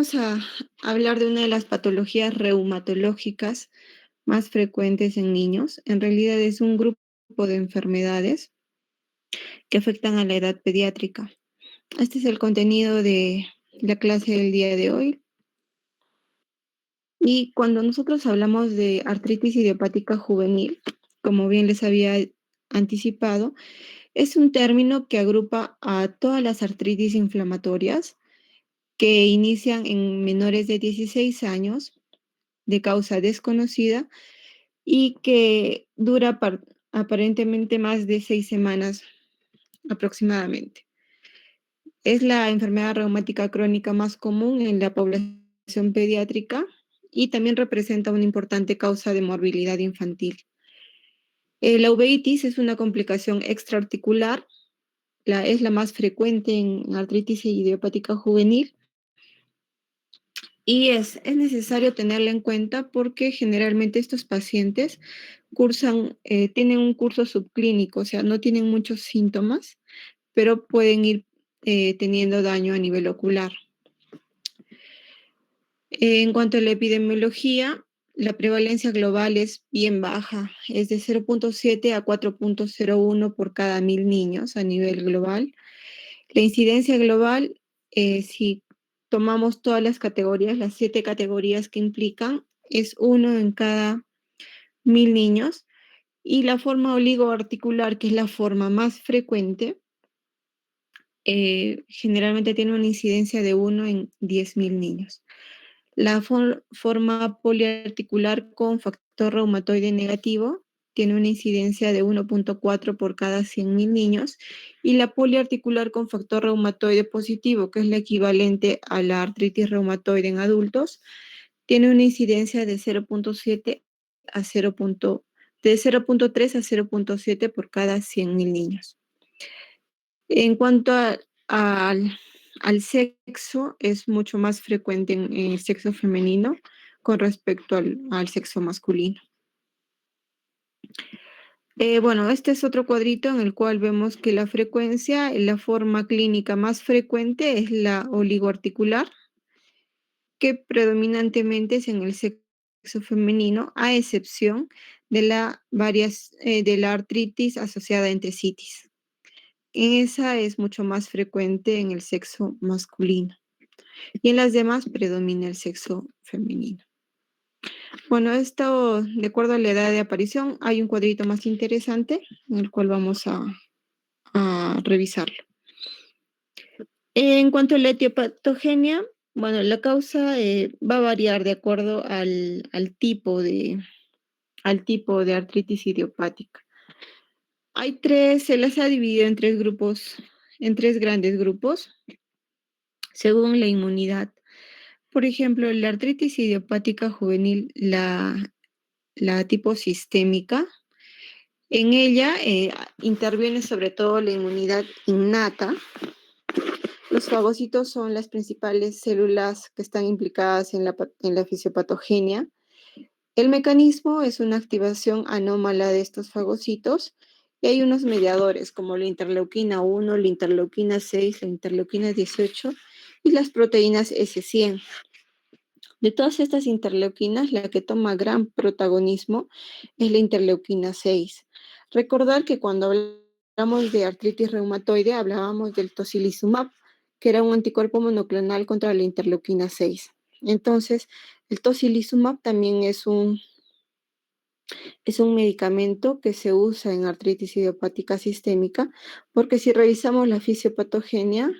vamos a hablar de una de las patologías reumatológicas más frecuentes en niños. En realidad es un grupo de enfermedades que afectan a la edad pediátrica. Este es el contenido de la clase del día de hoy. Y cuando nosotros hablamos de artritis idiopática juvenil, como bien les había anticipado, es un término que agrupa a todas las artritis inflamatorias que inician en menores de 16 años de causa desconocida y que dura aparentemente más de 6 semanas aproximadamente. Es la enfermedad reumática crónica más común en la población pediátrica y también representa una importante causa de morbilidad infantil. La uveitis es una complicación extraarticular, es la más frecuente en artritis idiopática juvenil. Y es necesario tenerla en cuenta porque generalmente estos pacientes tienen un curso subclínico, o sea, no tienen muchos síntomas, pero pueden ir teniendo daño a nivel ocular. En cuanto a la epidemiología, la prevalencia global es bien baja, es de 0.7 a 4.01 por cada 1000 niños a nivel global. La incidencia global, si tomamos todas las categorías, las 7 categorías que implican, es 1 en cada 1000 niños. Y la forma oligoarticular, que es la forma más frecuente, generalmente tiene una incidencia de 1 en 10.000 niños. La forma poliarticular con factor reumatoide negativo tiene una incidencia de 1.4 por cada 100.000 niños, y la poliarticular con factor reumatoide positivo, que es la equivalente a la artritis reumatoide en adultos, tiene una incidencia de 0.7 a 0. De 0.3 a 0.7 por cada 100.000 niños. En cuanto al sexo, es mucho más frecuente en el sexo femenino con respecto al sexo masculino. Bueno, este es otro cuadrito en el cual vemos que la frecuencia, la forma clínica más frecuente es la oligoarticular, que predominantemente es en el sexo femenino, a excepción de de la artritis asociada a entesitis. Esa es mucho más frecuente en el sexo masculino y en las demás predomina el sexo femenino. Bueno, esto de acuerdo a la edad de aparición, hay un cuadrito más interesante en el cual vamos a revisarlo. En cuanto a la etiopatogenia, bueno, la causa va a variar de acuerdo al tipo de artritis idiopática. Se las ha dividido en 3 grupos, en 3 grandes grupos, según la inmunidad. Por ejemplo, la artritis idiopática juvenil, la tipo sistémica, en ella interviene sobre todo la inmunidad innata. Los fagocitos son las principales células que están implicadas en la fisiopatogenia. El mecanismo es una activación anómala de estos fagocitos y hay unos mediadores como la interleuquina 1, la interleuquina 6, la interleuquina 18 y las proteínas S100. De todas estas interleuquinas, la que toma gran protagonismo es la interleuquina 6. Recordar que cuando hablamos de artritis reumatoide hablábamos del tocilizumab, que era un anticuerpo monoclonal contra la interleuquina 6. Entonces, el tocilizumab también es un medicamento que se usa en artritis idiopática sistémica, porque si revisamos la fisiopatogenia,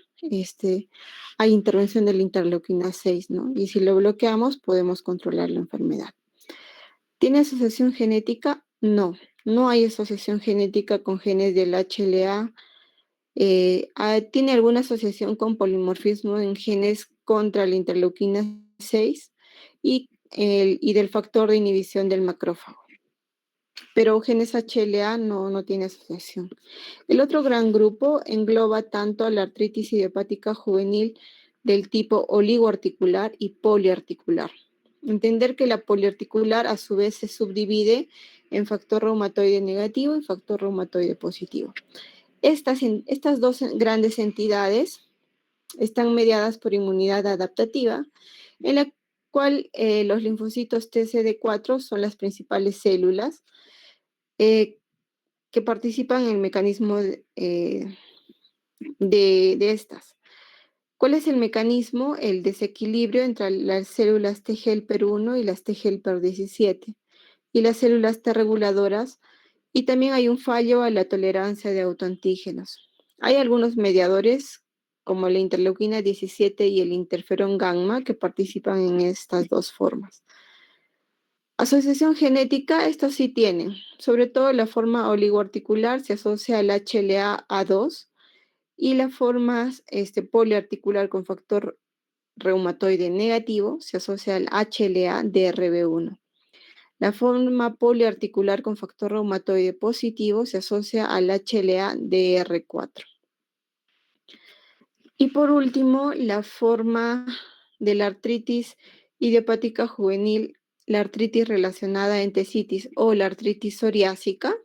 hay intervención de la interleuquina 6, ¿no? Y si lo bloqueamos, podemos controlar la enfermedad. ¿Tiene asociación genética? No, no hay asociación genética con genes del HLA. Tiene alguna asociación con polimorfismo en genes contra la interleuquina 6 y del factor de inhibición del macrófago. Pero genes HLA no tiene asociación. El otro gran grupo engloba tanto a la artritis idiopática juvenil del tipo oligoarticular y poliarticular. Entender que la poliarticular a su vez se subdivide en factor reumatoide negativo y factor reumatoide positivo. Estas dos grandes entidades están mediadas por inmunidad adaptativa, en la cual los linfocitos TCD4 son las principales células eh, que participan en el mecanismo de estas. ¿Cuál es el mecanismo? El desequilibrio entre las células T helper 1 y las T helper 17 y las células T reguladoras, y también hay un fallo a la tolerancia de autoantígenos. Hay algunos mediadores como la interleuquina 17 y el interferón gamma que participan en estas dos formas. Asociación genética, estos sí tienen, sobre todo la forma oligoarticular se asocia al HLA-A2 y la forma poliarticular con factor reumatoide negativo se asocia al HLA-DRB1. La forma poliarticular con factor reumatoide positivo se asocia al HLA-DR4. Y por último, la forma de la artritis idiopática juvenil, la artritis relacionada a entesitis o la artritis psoriásica.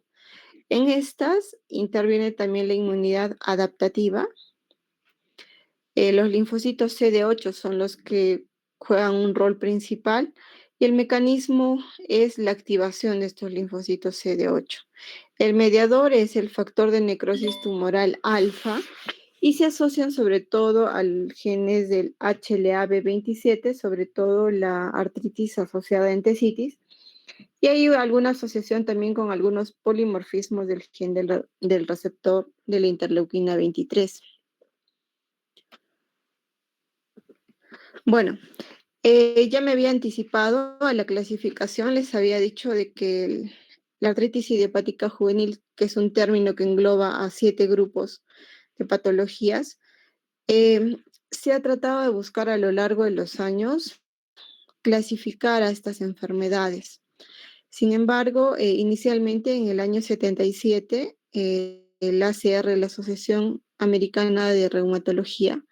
En estas interviene también la inmunidad adaptativa. Los linfocitos CD8 son los que juegan un rol principal y el mecanismo es la activación de estos linfocitos CD8. El mediador es el factor de necrosis tumoral alfa y se asocian sobre todo al genes del HLA-B27, sobre todo la artritis asociada a entesitis, y hay alguna asociación también con algunos polimorfismos del gen del receptor de la interleuquina 23. Bueno, ya me había anticipado a la clasificación, les había dicho de que la artritis idiopática juvenil, que es un término que engloba a 7 grupos de patologías, se ha tratado de buscar a lo largo de los años clasificar a estas enfermedades. Sin embargo, inicialmente en el año 77, el ACR, la Asociación Americana de Reumatología,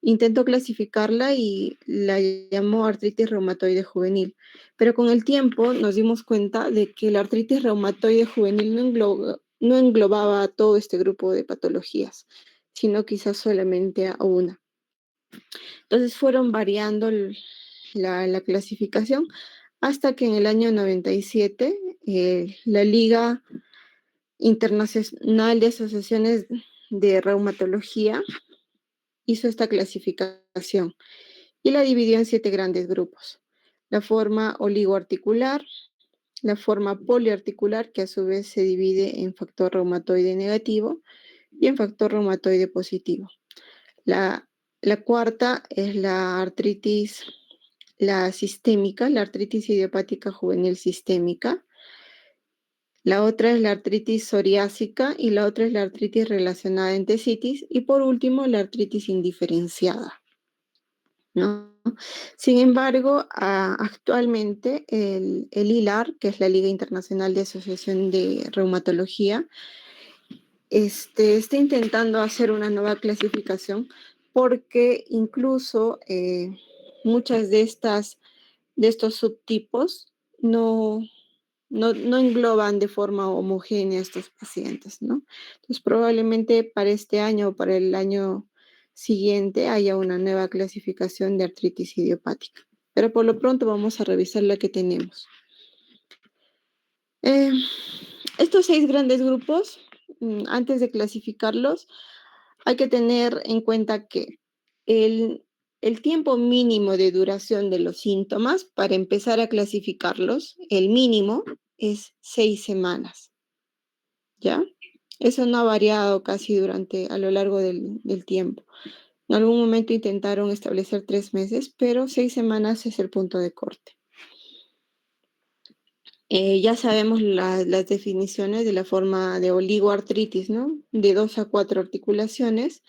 intentó clasificarla y la llamó artritis reumatoide juvenil. Pero con el tiempo nos dimos cuenta de que la artritis reumatoide juvenil no englobaba a todo este grupo de patologías, sino quizás solamente a una. Entonces fueron variando la clasificación hasta que en el año 97 la Liga Internacional de Asociaciones de Reumatología hizo esta clasificación y la dividió en 7 grandes grupos. La forma oligoarticular, la forma poliarticular, que a su vez se divide en factor reumatoide negativo y en factor reumatoide positivo. La cuarta es la artritis, la sistémica, la artritis idiopática juvenil sistémica. La otra es la artritis psoriásica y la otra es la artritis relacionada a entesitis. Y por último, la artritis indiferenciada, ¿no? Sin embargo, actualmente el ILAR, que es la Liga Internacional de Asociación de Reumatología, está intentando hacer una nueva clasificación porque incluso muchas de estos subtipos no engloban de forma homogénea a estos pacientes, ¿no? Entonces, probablemente para este año o para el año siguiente haya una nueva clasificación de artritis idiopática. Pero por lo pronto vamos a revisar la que tenemos. Estos 6 grandes grupos, antes de clasificarlos, hay que tener en cuenta que el tiempo mínimo de duración de los síntomas para empezar a clasificarlos, el mínimo es 6 semanas, ¿ya? Eso no ha variado casi a lo largo del tiempo. En algún momento intentaron establecer 3 meses, pero 6 semanas es el punto de corte. Ya sabemos las definiciones de la forma de oligoartritis, ¿no? De 2 a 4 articulaciones.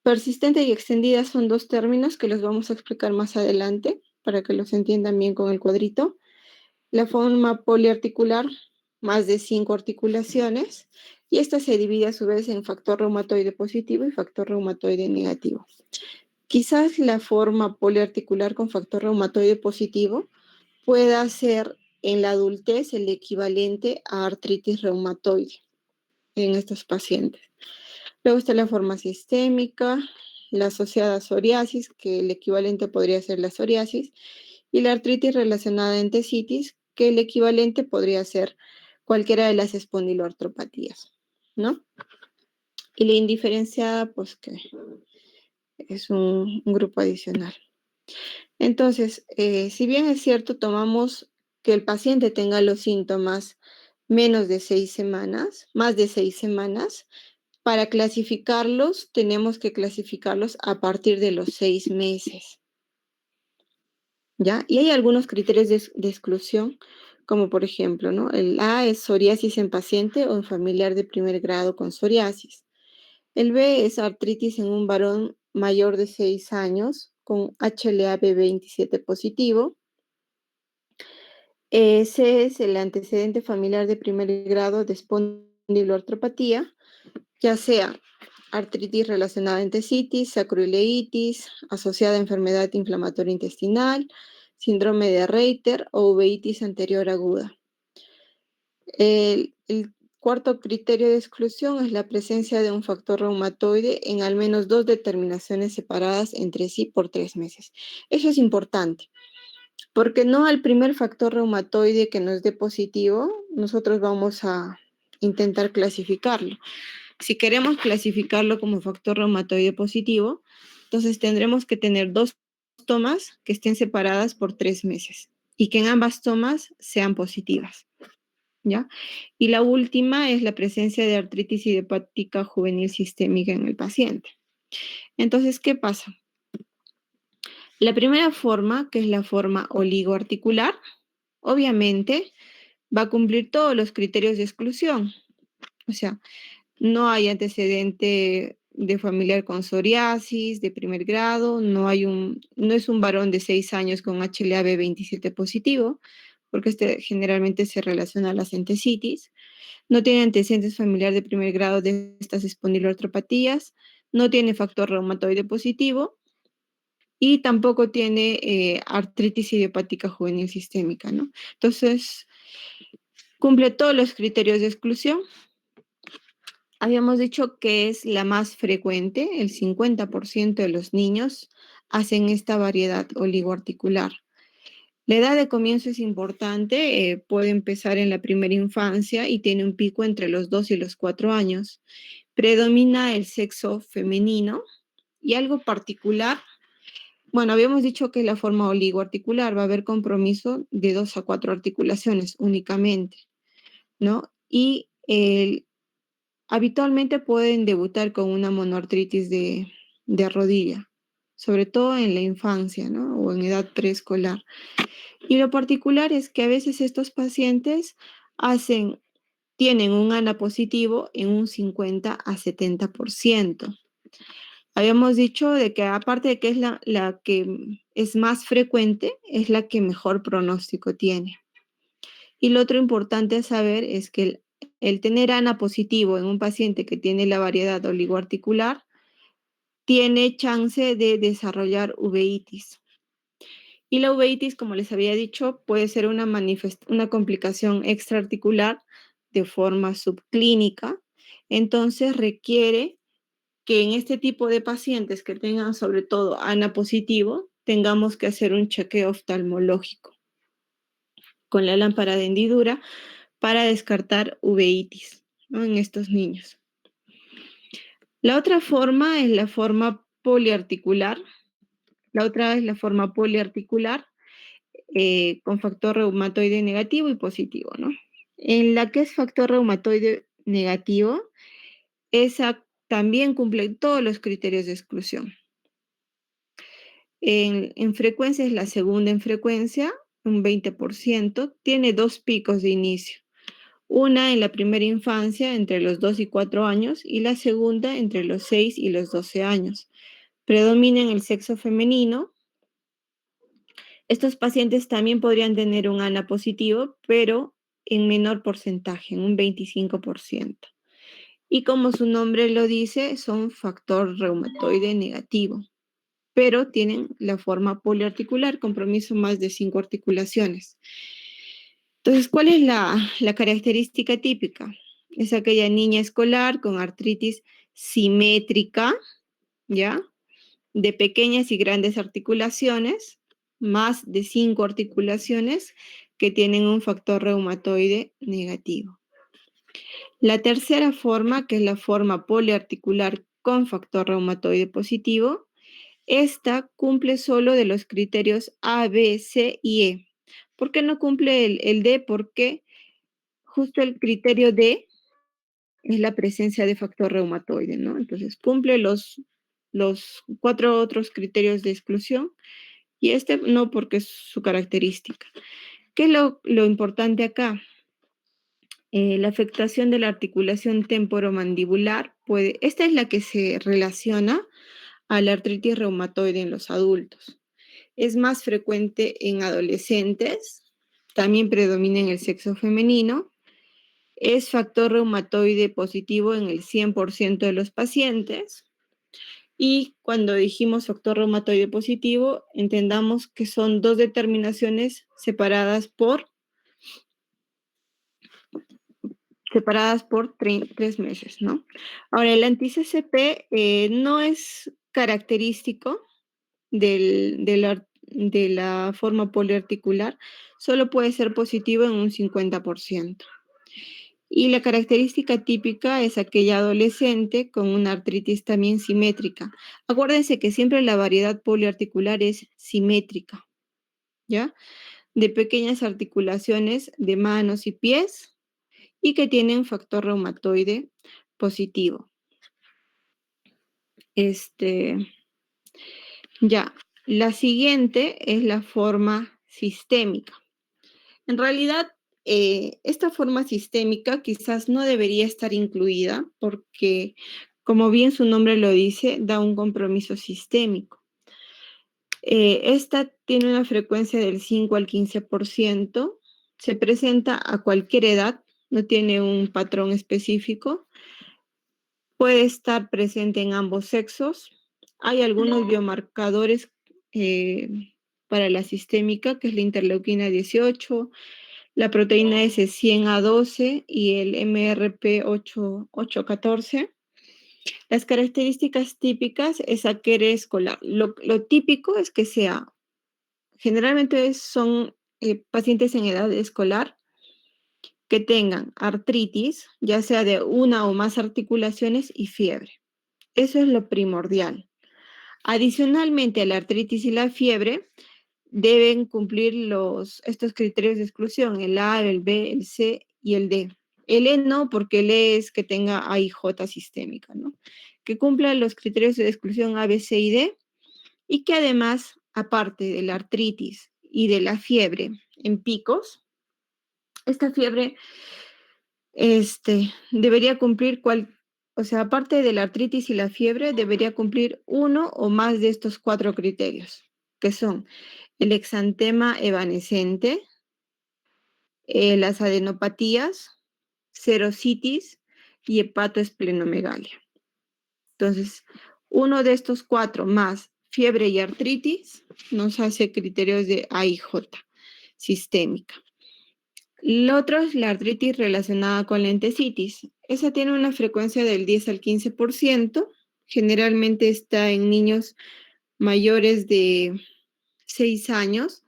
Persistente y extendida son 2 términos que los vamos a explicar más adelante para que los entiendan bien con el cuadrito. La forma poliarticular, más de 5 articulaciones, y esta se divide a su vez en factor reumatoide positivo y factor reumatoide negativo. Quizás la forma poliarticular con factor reumatoide positivo pueda ser en la adultez el equivalente a artritis reumatoide en estos pacientes. Luego está la forma sistémica, la asociada psoriasis, que el equivalente podría ser la psoriasis, y la artritis relacionada a entesitis, que el equivalente podría ser cualquiera de las espondiloartropatías, ¿no? Y la indiferenciada, pues que es un grupo adicional. Entonces, si bien es cierto, tomamos que el paciente tenga los síntomas menos de 6 semanas, más de 6 semanas, para clasificarlos tenemos que clasificarlos a partir de los 6 meses, ¿ya? Y hay algunos criterios de exclusión, como por ejemplo, ¿no? El A es psoriasis en paciente o en familiar de primer grado con psoriasis. El B es artritis en un varón mayor de 6 años con HLA-B27 positivo. C es el antecedente familiar de primer grado de espondiloartropatía, ya sea artritis relacionada a entesitis, sacroileitis, asociada a enfermedad inflamatoria intestinal, síndrome de Reiter o uveitis anterior aguda. El cuarto criterio de exclusión es la presencia de un factor reumatoide en al menos 2 determinaciones separadas entre sí por 3 meses. Eso es importante, porque no al primer factor reumatoide que nos dé positivo, nosotros vamos a intentar clasificarlo. Si queremos clasificarlo como factor reumatoide positivo, entonces tendremos que tener 2 tomas que estén separadas por 3 meses y que en ambas tomas sean positivas, ¿ya? Y la última es la presencia de artritis idiopática juvenil sistémica en el paciente. Entonces, ¿qué pasa? La primera forma, que es la forma oligoarticular, obviamente va a cumplir todos los criterios de exclusión. O sea, no hay antecedente de familiar con psoriasis de primer grado, no es un varón de 6 años con HLA-B27 positivo, porque este generalmente se relaciona a las entesitis. No tiene antecedentes familiar de primer grado de estas espondiloartropatías, no tiene factor reumatoide positivo y tampoco tiene artritis idiopática juvenil sistémica, ¿no? Entonces, cumple todos los criterios de exclusión. Habíamos dicho que es la más frecuente, el 50% de los niños hacen esta variedad oligoarticular. La edad de comienzo es importante, puede empezar en la primera infancia y tiene un pico entre los 2 y los 4 años. Predomina el sexo femenino y algo particular, bueno, habíamos dicho que la forma oligoarticular va a haber compromiso de 2 a 4 articulaciones únicamente, ¿no? Y habitualmente pueden debutar con una monoartritis de rodilla, sobre todo en la infancia, ¿no? O en edad preescolar. Y lo particular es que a veces estos pacientes tienen un ANA positivo en un 50 a 70%. Habíamos dicho de que aparte de que es la que es más frecuente, es la que mejor pronóstico tiene. Y lo otro importante a saber es que el tener ANA positivo en un paciente que tiene la variedad oligoarticular tiene chance de desarrollar uveitis. Y la uveitis, como les había dicho, puede ser una complicación extraarticular de forma subclínica. Entonces requiere que en este tipo de pacientes que tengan sobre todo ANA positivo, tengamos que hacer un chequeo oftalmológico con la lámpara de hendidura para descartar uveitis, ¿no? En estos niños. La otra forma es la forma poliarticular. La otra es la forma poliarticular con factor reumatoide negativo y positivo, ¿no? En la que es factor reumatoide negativo, esa también cumple todos los criterios de exclusión. En frecuencia es la segunda en frecuencia, un 20%, tiene 2 picos de inicio. Una en la primera infancia, entre los 2 y 4 años, y la segunda entre los 6 y los 12 años. Predomina en el sexo femenino. Estos pacientes también podrían tener un ANA positivo, pero en menor porcentaje, en un 25%. Y como su nombre lo dice, son factor reumatoide negativo, pero tienen la forma poliarticular, compromiso más de 5 articulaciones. Entonces, ¿cuál es la característica típica? Es aquella niña escolar con artritis simétrica, ¿ya? de pequeñas y grandes articulaciones, más de 5 articulaciones que tienen un factor reumatoide negativo. La tercera forma, que es la forma poliarticular con factor reumatoide positivo, esta cumple solo de los criterios A, B, C y E. ¿Por qué no cumple el D? Porque justo el criterio D es la presencia de factor reumatoide, ¿no? Entonces cumple los 4 otros criterios de exclusión y este no, porque es su característica. ¿Qué es lo importante acá? La afectación de la articulación temporomandibular esta es la que se relaciona a la artritis reumatoide en los adultos. Es más frecuente en adolescentes, también predomina en el sexo femenino, es factor reumatoide positivo en el 100% de los pacientes. Y cuando dijimos factor reumatoide positivo, entendamos que son dos determinaciones separadas por 3 meses, ¿no? Ahora, el anti-CCP no es característico de la forma poliarticular, solo puede ser positivo en un 50%. Y la característica típica es aquella adolescente con una artritis también simétrica. Acuérdense que siempre la variedad poliarticular es simétrica, ¿ya? De pequeñas articulaciones de manos y pies y que tienen factor reumatoide positivo. Ya, la siguiente es la forma sistémica. En realidad, esta forma sistémica quizás no debería estar incluida porque, como bien su nombre lo dice, da un compromiso sistémico. Esta tiene una frecuencia del 5 al 15%, se presenta a cualquier edad, no tiene un patrón específico, puede estar presente en ambos sexos. Hay algunos biomarcadores para la sistémica, que es la interleuquina 18, la proteína S100A12 y el MRP814. Las características típicas es aquel escolar. Lo típico es que generalmente son pacientes en edad escolar que tengan artritis, ya sea de una o más articulaciones y fiebre. Eso es lo primordial. Adicionalmente a la artritis y la fiebre, deben cumplir estos criterios de exclusión, el A, el B, el C y el D. El E no, porque el E es que tenga AIJ sistémica, ¿no? Que cumpla los criterios de exclusión A, B, C y D y que además, aparte de la artritis y de la fiebre en picos, esta fiebre debería cumplir o sea, aparte de la artritis y la fiebre, debería cumplir uno o más de estos 4 criterios, que son el exantema evanescente, las adenopatías, serositis y hepatoesplenomegalia. Entonces, uno de estos 4 más fiebre y artritis nos hace criterios de AIJ sistémica. Lo otro es la artritis relacionada con la entesitis. Esa tiene una frecuencia del 10 al 15%. Generalmente está en niños mayores de 6 años.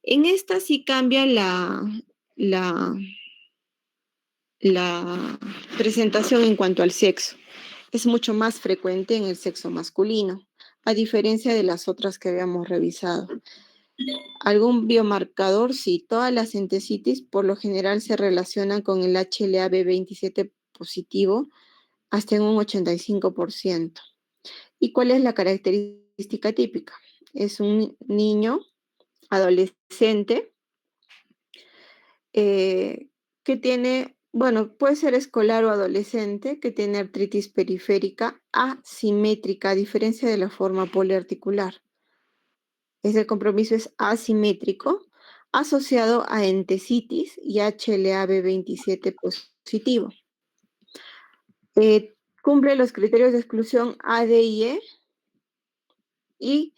En esta sí cambia la, la presentación en cuanto al sexo. Es mucho más frecuente en el sexo masculino, a diferencia de las otras que habíamos revisado. Algún biomarcador, sí, todas las entesitis por lo general se relacionan con el HLA-B27 positivo hasta en un 85%. ¿Y cuál es la característica típica? Es un niño, adolescente, que tiene, bueno, puede ser escolar o adolescente, que tiene artritis periférica asimétrica, a diferencia de la forma poliarticular. Ese compromiso es asimétrico, asociado a entesitis y HLA-B27 positivo. Cumple los criterios de exclusión A, D y E, y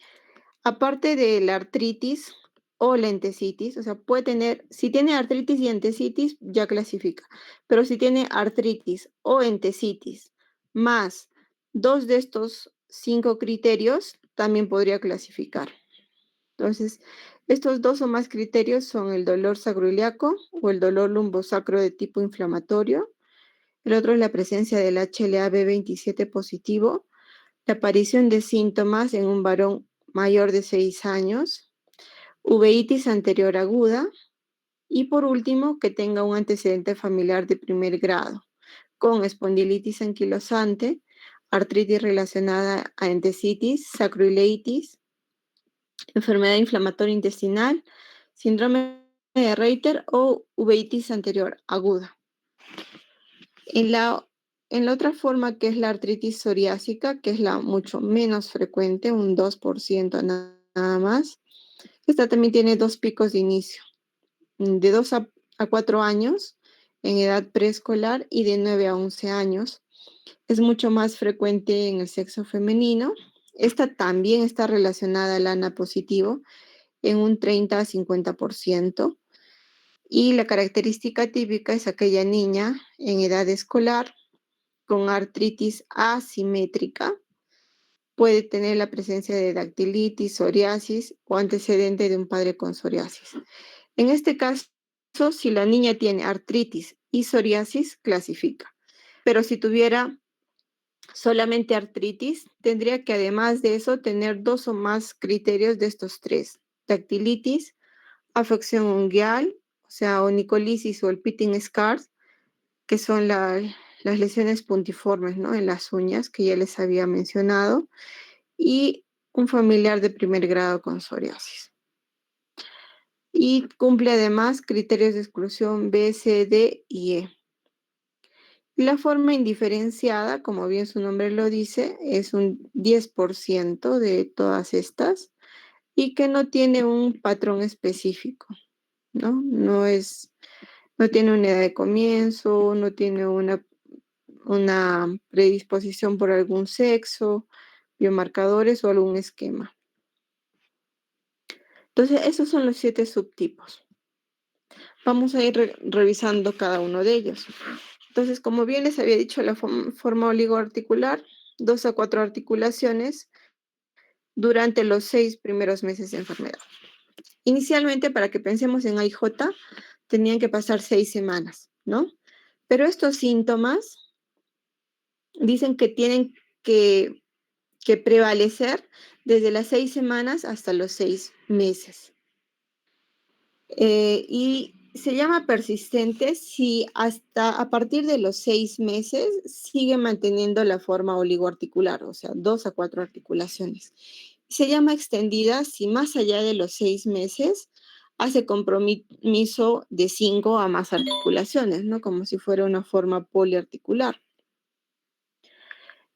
aparte de la artritis o la entesitis, o sea, puede tener, si tiene artritis y entesitis, ya clasifica, pero si tiene artritis o entesitis más 2 de estos 5 criterios, también podría clasificar. Entonces, estos dos o más criterios son el dolor sacroiliaco o el dolor lumbosacro de tipo inflamatorio. El otro es la presencia del HLA-B27 positivo, la aparición de síntomas en un varón mayor de 6 años, uveitis anterior aguda y por último que tenga un antecedente familiar de primer grado con espondilitis anquilosante, artritis relacionada a entesitis, sacroileitis, enfermedad inflamatoria intestinal, síndrome de Reiter o uveitis anterior aguda. En la otra forma, que es la artritis psoriásica, que es la mucho menos frecuente, un 2% nada más, esta también tiene dos picos de inicio, de 2 a 4 años en edad preescolar y de 9 a 11 años. Es mucho más frecuente en el sexo femenino. Esta también está relacionada al ANA positivo en un 30 a 50%. Y la característica típica es aquella niña en edad escolar con artritis asimétrica. Puede tener la presencia de dactilitis, psoriasis o antecedente de un padre con psoriasis. En este caso, si la niña tiene artritis y psoriasis, clasifica. Pero si tuviera solamente artritis, tendría que además de eso tener dos o más criterios de estos tres: dactilitis, afección ungueal, o sea, onicolisis o el pitting scars, que son las lesiones puntiformes, ¿no?, en las uñas, que ya les había mencionado, y un familiar de primer grado con psoriasis. Y cumple además criterios de exclusión B, C, D y E. La forma indiferenciada, como bien su nombre lo dice, es un 10% de todas estas y que no tiene un patrón específico, ¿no? No tiene una edad de comienzo, no tiene una predisposición por algún sexo, biomarcadores o algún esquema. Entonces, esos son los 7 subtipos. Vamos a ir revisando cada uno de ellos. Entonces, como bien les había dicho, la forma oligoarticular, 2 a 4 articulaciones durante los 6 primeros meses de enfermedad. Inicialmente, para que pensemos en AIJ, tenían que pasar 6 semanas, ¿no? Pero estos síntomas dicen que tienen que prevalecer desde las 6 semanas hasta los 6 meses. Y se llama persistente si hasta a partir de los 6 meses sigue manteniendo la forma oligoarticular, o sea, 2 a 4 articulaciones. Se llama extendida si más allá de los 6 meses hace compromiso de 5 a más articulaciones, ¿no? Como si fuera una forma poliarticular.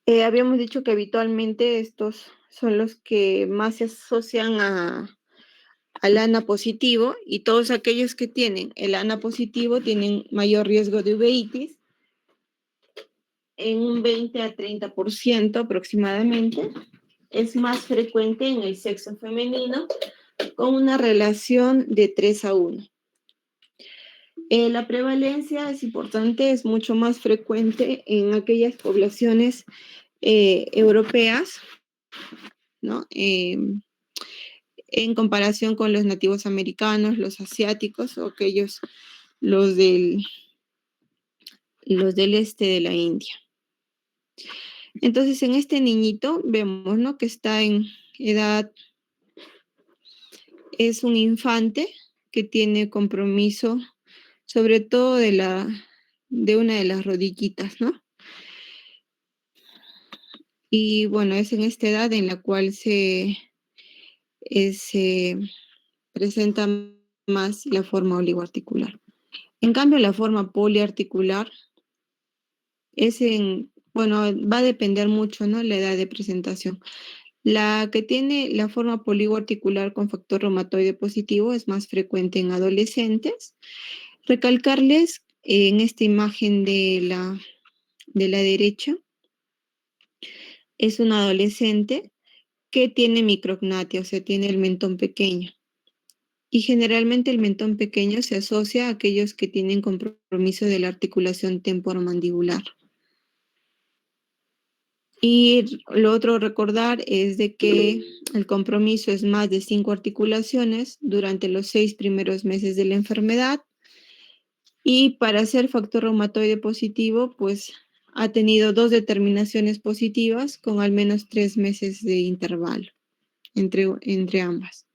Habíamos dicho que habitualmente estos son los que más se asocian al ANA positivo, y todos aquellos que tienen el ANA positivo tienen mayor riesgo de uveitis en un 20 a 30% aproximadamente. Es más frecuente en el sexo femenino con una relación de 3 a 1. La prevalencia es importante, es mucho más frecuente en aquellas poblaciones europeas, ¿no? En comparación con los nativos americanos, los asiáticos o aquellos, los del este de la India. Entonces, en este niñito vemos, ¿no?, que está en edad, es un infante que tiene compromiso, sobre todo de una de las rodillitas, ¿no? Y bueno, es en esta edad en la cual se presenta más la forma oligoarticular. En cambio, la forma poliarticular bueno, va a depender mucho, ¿no?, la edad de presentación. La que tiene la forma poliarticular con factor reumatoide positivo es más frecuente en adolescentes. Recalcarles en esta imagen de la derecha, es un adolescente que tiene micrognatia, o sea, tiene el mentón pequeño. Y generalmente el mentón pequeño se asocia a aquellos que tienen compromiso de la articulación temporomandibular. Y lo otro a recordar es de que el compromiso es más de 5 articulaciones durante los 6 primeros meses de la enfermedad. Y para ser factor reumatoide positivo, pues ha tenido 2 determinaciones positivas con al menos 3 meses de intervalo entre ambas.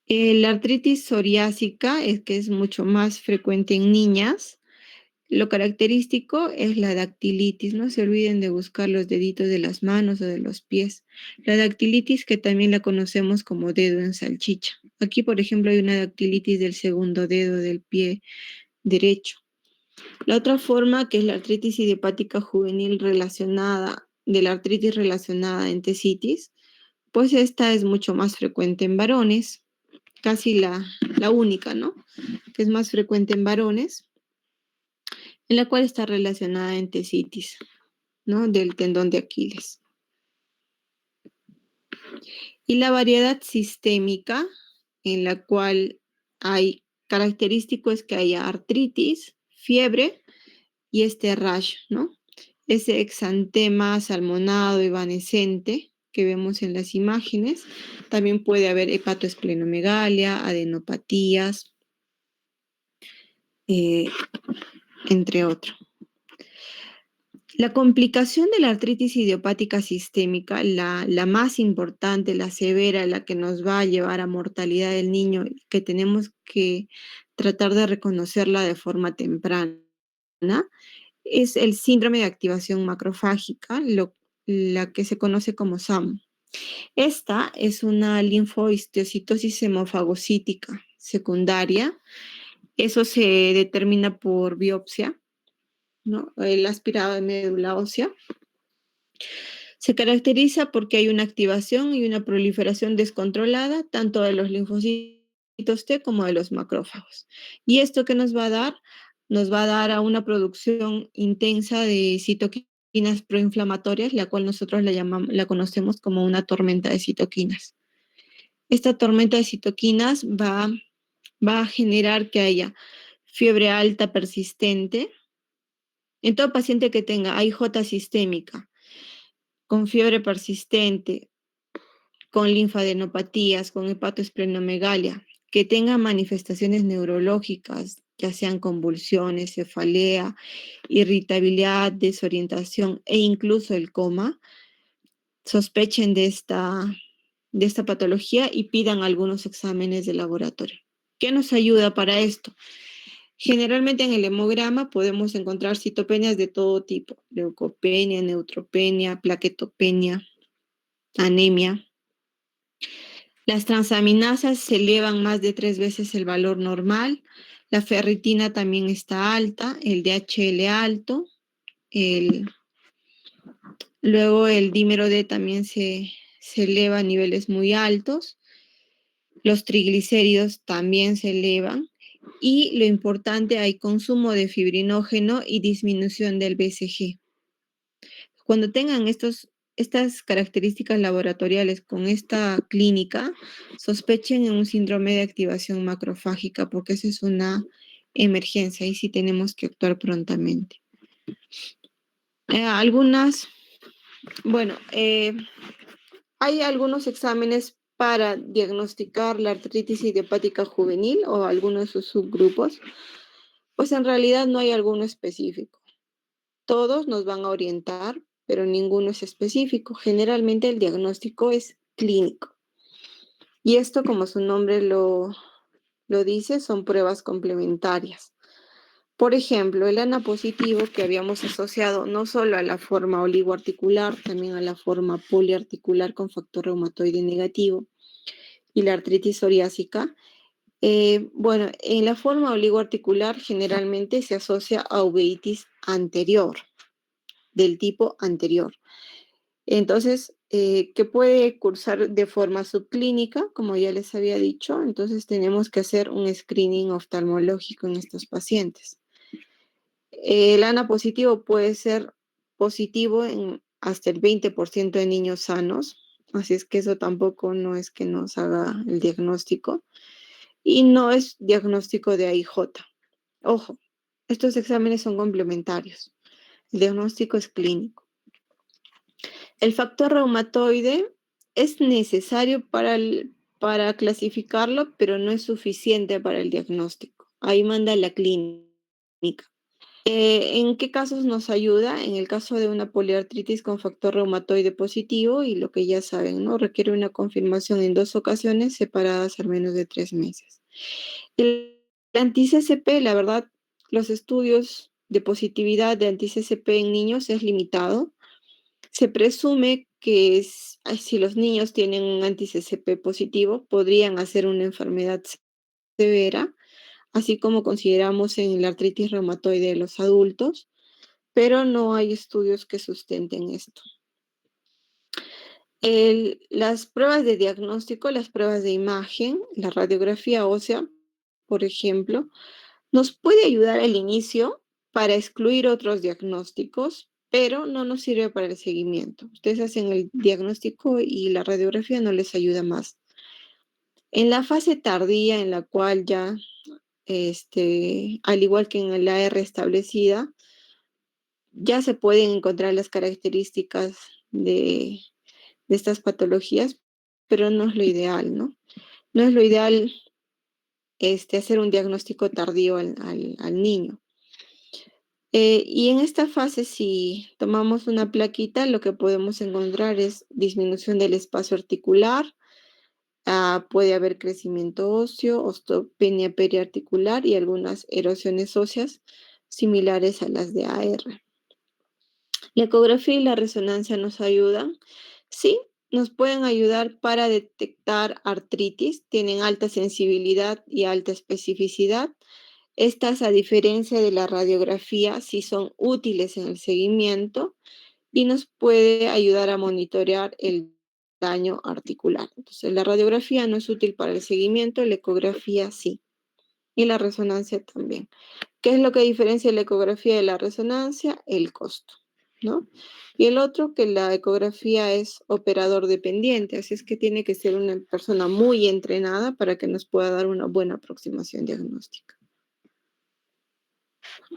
La artritis psoriásica es que es mucho más frecuente en niñas. Lo característico es la dactilitis. No se olviden de buscar los deditos de las manos o de los pies. La dactilitis que también la conocemos como dedo en salchicha. Aquí, por ejemplo, hay una dactilitis del segundo dedo del pie derecho. La otra forma, que es la artritis idiopática juvenil relacionada, de la artritis relacionada a entesitis, pues esta es mucho más frecuente en varones, casi la única, ¿no? Que es más frecuente en varones, en la cual está relacionada a entesitis, ¿no? Del tendón de Aquiles. Y la variedad sistémica, en la cual hay característico es que haya artritis, fiebre y este rash, ¿no? Ese exantema salmonado evanescente que vemos en las imágenes. También puede haber hepatoesplenomegalia, adenopatías, eh, entre otros. La complicación de la artritis idiopática sistémica, la más importante, la severa, la que nos va a llevar a mortalidad del niño, que tenemos que tratar de reconocerla de forma temprana, es el síndrome de activación macrofágica, la que se conoce como SAM. Esta es una linfohistiocytosis hemofagocítica secundaria. Eso se determina por biopsia, ¿no? El aspirado de médula ósea. Se caracteriza porque hay una activación y una proliferación descontrolada tanto de los linfocitos T como de los macrófagos. ¿Y esto qué nos va a dar? Nos va a dar a una producción intensa de citoquinas proinflamatorias, la cual nosotros la conocemos como una tormenta de citoquinas. Esta tormenta de citoquinas va a generar que haya fiebre alta persistente en todo paciente que tenga AIJ sistémica, con fiebre persistente, con linfadenopatías, con hepatoesplenomegalia, que tenga manifestaciones neurológicas, ya sean convulsiones, cefalea, irritabilidad, desorientación e incluso el coma, sospechen de esta patología y pidan algunos exámenes de laboratorio. ¿Qué nos ayuda para esto? Generalmente en el hemograma podemos encontrar citopenias de todo tipo: leucopenia, neutropenia, plaquetopenia, anemia. Las transaminasas se elevan más de 3 veces el valor normal. La ferritina también está alta, el DHL alto, luego el dímero D también se eleva a niveles muy altos. Los triglicéridos también se elevan. Y lo importante, hay consumo de fibrinógeno y disminución del BCG. Cuando tengan estas características laboratoriales con esta clínica, sospechen en un síndrome de activación macrofágica, porque esa es una emergencia y sí tenemos que actuar prontamente. Hay algunos exámenes para diagnosticar la artritis idiopática juvenil o algunos de sus subgrupos. Pues en realidad no hay alguno específico. Todos nos van a orientar, pero ninguno es específico. Generalmente el diagnóstico es clínico. Y esto, como su nombre lo dice, son pruebas complementarias. Por ejemplo, el ANA positivo, que habíamos asociado no solo a la forma oligoarticular, también a la forma poliarticular con factor reumatoide negativo, y la artritis psoriásica. En la forma oligoarticular generalmente se asocia a uveitis anterior, del tipo anterior. Entonces, que puede cursar de forma subclínica, como ya les había dicho. Entonces tenemos que hacer un screening oftalmológico en estos pacientes. El ANA positivo puede ser positivo en hasta el 20% de niños sanos, así es que eso tampoco no es que nos haga el diagnóstico, y no es diagnóstico de AIJ. Ojo, estos exámenes son complementarios. El diagnóstico es clínico. El factor reumatoide es necesario para clasificarlo, pero no es suficiente para el diagnóstico. Ahí manda la clínica. ¿En qué casos nos ayuda? En el caso de una poliartritis con factor reumatoide positivo y lo que ya saben, ¿no? Requiere una confirmación en 2 ocasiones separadas al menos de 3 meses. El anti-CCP, la verdad, los estudios de positividad de anti-CCP en niños es limitado. Se presume que si los niños tienen un anti-CCP positivo, podrían hacer una enfermedad severa, así como consideramos en la artritis reumatoide de los adultos, pero no hay estudios que sustenten esto. Las pruebas de diagnóstico, las pruebas de imagen, la radiografía ósea, por ejemplo, nos puede ayudar al inicio para excluir otros diagnósticos, pero no nos sirve para el seguimiento. Ustedes hacen el diagnóstico y la radiografía no les ayuda más. En la fase tardía, en la cual ya, al igual que en la R establecida, ya se pueden encontrar las características de estas patologías, pero no es lo ideal, ¿no? No es lo ideal hacer un diagnóstico tardío al niño. Y en esta fase, si tomamos una plaquita, lo que podemos encontrar es disminución del espacio articular, puede haber crecimiento óseo, osteopenia periarticular y algunas erosiones óseas similares a las de AR. La ecografía y la resonancia nos ayudan. Sí, nos pueden ayudar para detectar artritis, tienen alta sensibilidad y alta especificidad. Estas, a diferencia de la radiografía, sí son útiles en el seguimiento y nos puede ayudar a monitorear el daño articular. Entonces, la radiografía no es útil para el seguimiento, la ecografía sí, y la resonancia también. ¿Qué es lo que diferencia la ecografía de la resonancia? El costo, ¿no? Y el otro, que la ecografía es operador dependiente, así es que tiene que ser una persona muy entrenada para que nos pueda dar una buena aproximación diagnóstica.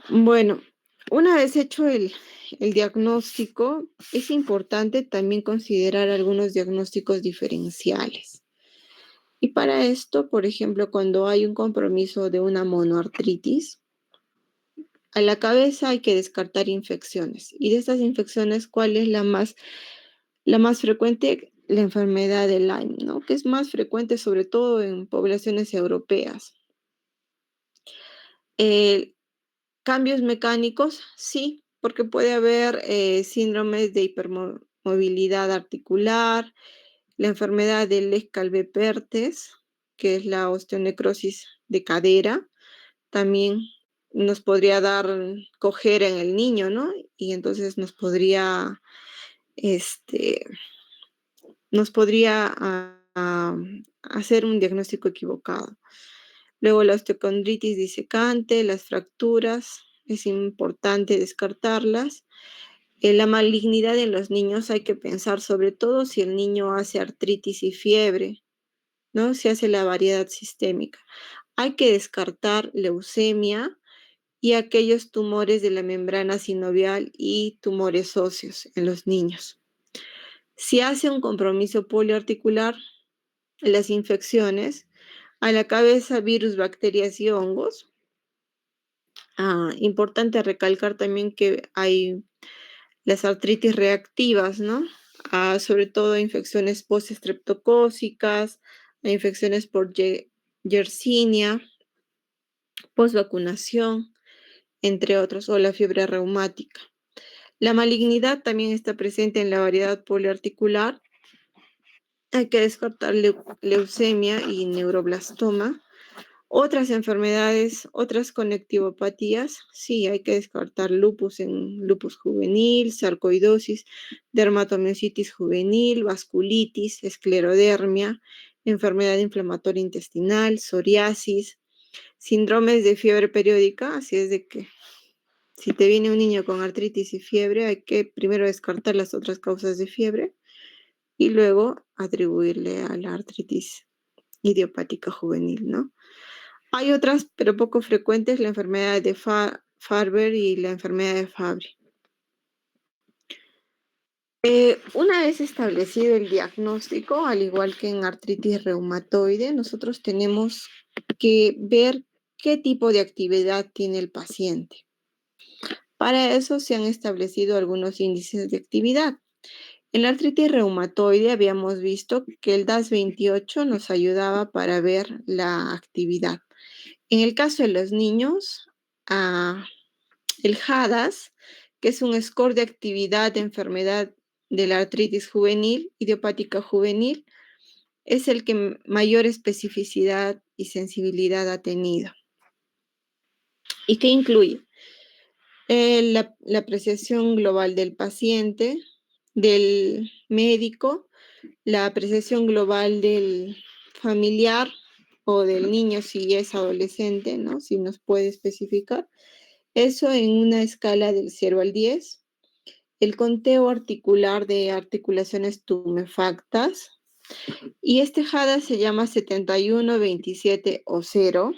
Bueno, una vez hecho el diagnóstico, es importante también considerar algunos diagnósticos diferenciales. Y para esto, por ejemplo, cuando hay un compromiso de una monoartritis, a la cabeza hay que descartar infecciones. Y de estas infecciones, ¿cuál es la más frecuente? La enfermedad de Lyme, ¿no? Que es más frecuente sobre todo en poblaciones europeas. Eh, Cambios mecánicos, sí, porque puede haber síndromes de hipermovilidad articular, la enfermedad de Lesch-Calvé-Perthes, que es la osteonecrosis de cadera, también nos podría dar cojera en el niño, ¿no? Y entonces este, nos podría hacer un diagnóstico equivocado. Luego la osteocondritis disecante, las fracturas, es importante descartarlas. La malignidad en los niños hay que pensar sobre todo si el niño hace artritis y fiebre, ¿no? Si hace la variedad sistémica. Hay que descartar leucemia y aquellos tumores de la membrana sinovial y tumores óseos en los niños. Si hace un compromiso poliarticular, las infecciones, a la cabeza virus, bacterias y hongos. Importante recalcar también que hay las artritis reactivas, ¿no? Sobre todo infecciones postestreptocócicas, infecciones por Yersinia, postvacunación, entre otros, o la fiebre reumática. La malignidad también está presente en la variedad poliarticular. Hay que descartar leucemia y neuroblastoma. Otras enfermedades, otras conectivopatías, sí, hay que descartar lupus en lupus juvenil, sarcoidosis, dermatomiositis juvenil, vasculitis, esclerodermia, enfermedad inflamatoria intestinal, psoriasis, síndromes de fiebre periódica, así es de que si te viene un niño con artritis y fiebre, hay que primero descartar las otras causas de fiebre y luego atribuirle a la artritis idiopática juvenil, ¿no? Hay otras, pero poco frecuentes, la enfermedad de Farber y la enfermedad de Fabry. Una vez establecido el diagnóstico, al igual que en artritis reumatoide, nosotros tenemos que ver qué tipo de actividad tiene el paciente. Para eso se han establecido algunos índices de actividad. En la artritis reumatoide habíamos visto que el DAS28 nos ayudaba para ver la actividad. En el caso de los niños, el HADAS, que es un score de actividad de enfermedad de la artritis juvenil, idiopática juvenil, es el que mayor especificidad y sensibilidad ha tenido. ¿Y qué incluye? La apreciación global del paciente, del médico, la apreciación global del familiar o del niño si es adolescente, ¿no? Si nos puede especificar. Eso en una escala del 0 al 10. El conteo articular de articulaciones tumefactas. Y este JADA se llama 71, 27 o 0,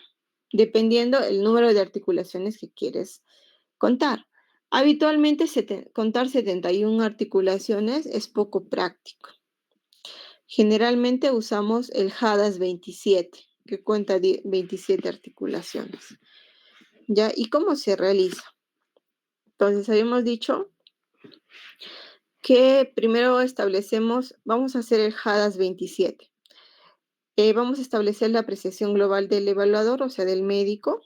dependiendo el número de articulaciones que quieres contar. Habitualmente contar 71 articulaciones es poco práctico. Generalmente usamos el JADAS 27, que cuenta 27 articulaciones. ¿Ya? ¿Y cómo se realiza? Entonces, habíamos dicho que primero vamos a hacer el JADAS 27. Vamos a establecer la apreciación global del evaluador, o sea, del médico,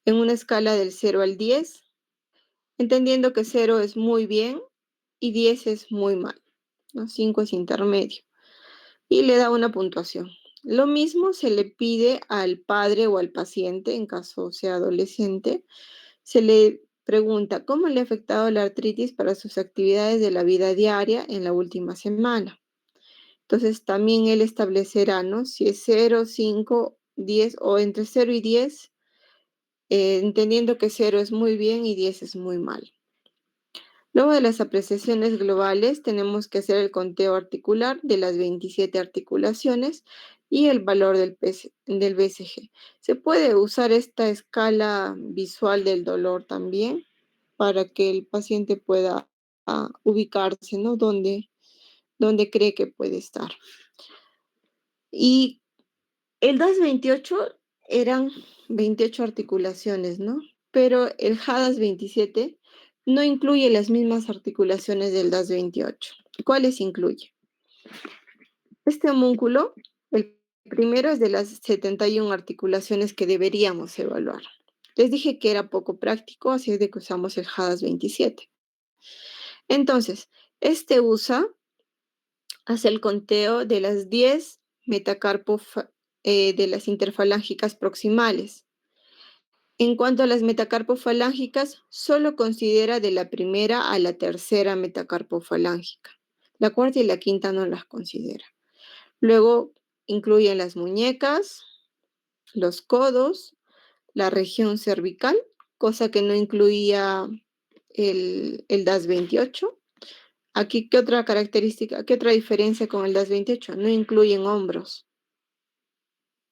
en una escala del 0 al 10, entendiendo que 0 es muy bien y 10 es muy mal, ¿no? 5 es intermedio. Y le da una puntuación. Lo mismo se le pide al padre o al paciente, en caso sea adolescente, se le pregunta cómo le ha afectado la artritis para sus actividades de la vida diaria en la última semana. Entonces también él establecerá, ¿no? Si es 0, 5, 10 o entre 0 y 10, entendiendo que 0 es muy bien y 10 es muy mal. Luego de las apreciaciones globales, tenemos que hacer el conteo articular de las 27 articulaciones y el valor del BCG. Se puede usar esta escala visual del dolor también para que el paciente pueda ubicarse, ¿no? Donde cree que puede estar. Y el DAS 28 eran 28 articulaciones, ¿no? Pero el JADAS 27 no incluye las mismas articulaciones del DAS 28. ¿Cuáles incluye? Este homúnculo, el primero es de las 71 articulaciones que deberíamos evaluar. Les dije que era poco práctico, así es de que usamos el JADAS 27. Entonces, este hace el conteo de las 10 de las interfalángicas proximales. En cuanto a las metacarpofalángicas, solo considera de la primera a la tercera metacarpofalángica. La cuarta y la quinta no las considera. Luego incluyen las muñecas, los codos, la región cervical, cosa que no incluía el DAS 28. Aquí, ¿qué otra característica, qué otra diferencia con el DAS 28? No incluyen hombros,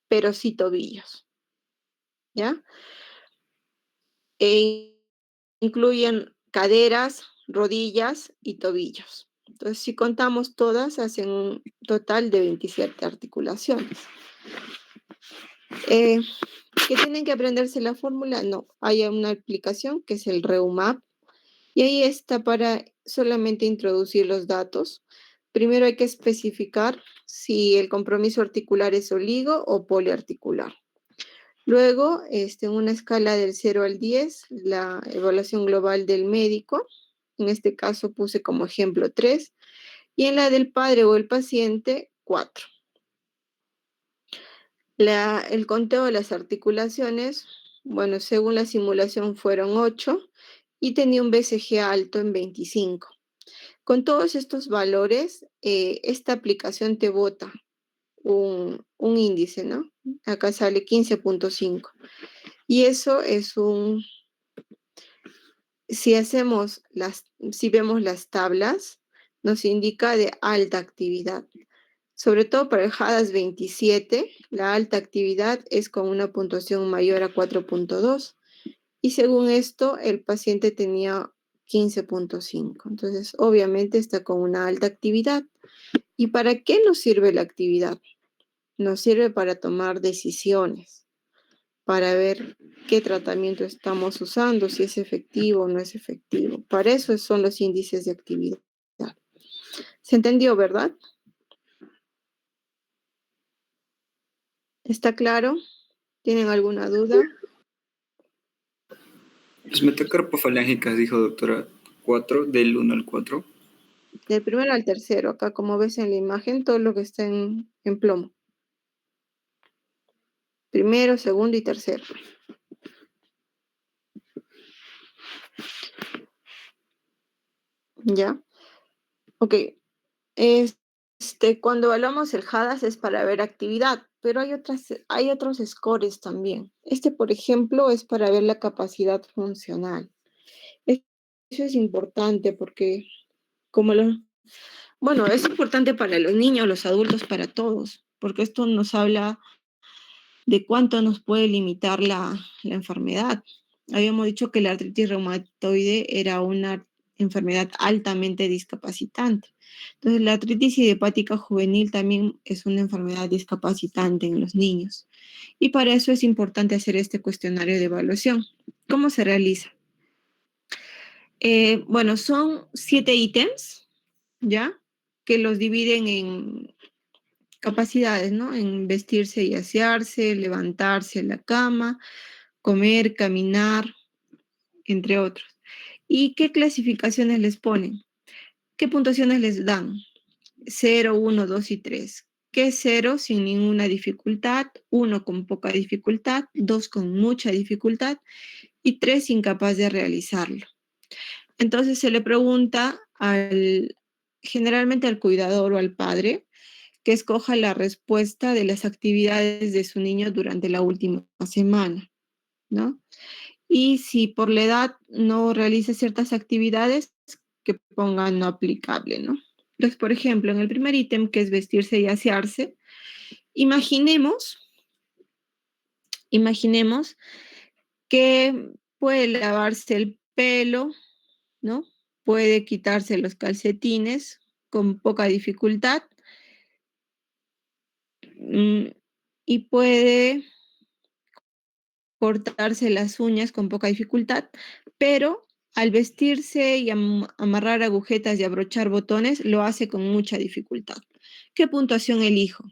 pero sí tobillos, ¿ya? Incluyen caderas, rodillas y tobillos. Entonces, si contamos todas, hacen un total de 27 articulaciones. ¿Que tienen que aprenderse la fórmula? No, hay una aplicación que es el REUMAP y ahí está para solamente introducir los datos. Primero hay que especificar si el compromiso articular es oligo o poliarticular. Luego, en una escala del 0 al 10, la evaluación global del médico, en este caso puse como ejemplo 3, y en la del padre o el paciente, 4. El conteo de las articulaciones, bueno, según la simulación fueron 8 y tenía un BCG alto en 25. Con todos estos valores, esta aplicación te bota un índice, ¿no? Acá sale 15.5. Y eso es si vemos las tablas, nos indica de alta actividad. Sobre todo para el JADAS 27, la alta actividad es con una puntuación mayor a 4.2. Y según esto, el paciente tenía 15.5. Entonces, obviamente está con una alta actividad. ¿Y para qué nos sirve la actividad? Nos sirve para tomar decisiones, para ver qué tratamiento estamos usando, si es efectivo o no es efectivo. Para eso son los índices de actividad. ¿Se entendió, verdad? ¿Está claro? ¿Tienen alguna duda? Las metacarpofalángicas, dijo doctora, 4 del 1 al 4. Del primero al tercero, acá como ves en la imagen, todo lo que está en plomo. Primero, segundo y tercero. ¿Ya? Ok. Cuando evaluamos el HADAS es para ver actividad, pero hay otros scores también. Por ejemplo, es para ver la capacidad funcional. Eso es importante porque como lo, bueno, es importante para los niños, los adultos, para todos, porque esto nos habla de cuánto nos puede limitar la enfermedad. Habíamos dicho que la artritis reumatoide era una enfermedad altamente discapacitante. Entonces, la artritis idiopática juvenil también es una enfermedad discapacitante en los niños. Y para eso es importante hacer este cuestionario de evaluación. ¿Cómo se realiza? Bueno, son 7 ítems, ¿ya? Que los dividen en capacidades, ¿no? En vestirse y asearse, levantarse en la cama, comer, caminar, entre otros. ¿Y qué clasificaciones les ponen? ¿Qué puntuaciones les dan? 0, 1, 2 y 3. ¿Qué es 0 sin ninguna dificultad? 1 con poca dificultad, 2 con mucha dificultad y 3 incapaz de realizarlo. Entonces se le pregunta generalmente al cuidador o al padre que escoja la respuesta de las actividades de su niño durante la última semana, ¿no? Y si por la edad no realiza ciertas actividades, que pongan no aplicable, ¿no? Entonces, por ejemplo, en el primer ítem, que es vestirse y asearse, imaginemos, imaginemos que puede lavarse el pelo, ¿no? Puede quitarse los calcetines con poca dificultad mm, y puede cortarse las uñas con poca dificultad, pero al vestirse y amarrar agujetas y abrochar botones, lo hace con mucha dificultad. ¿Qué puntuación elijo?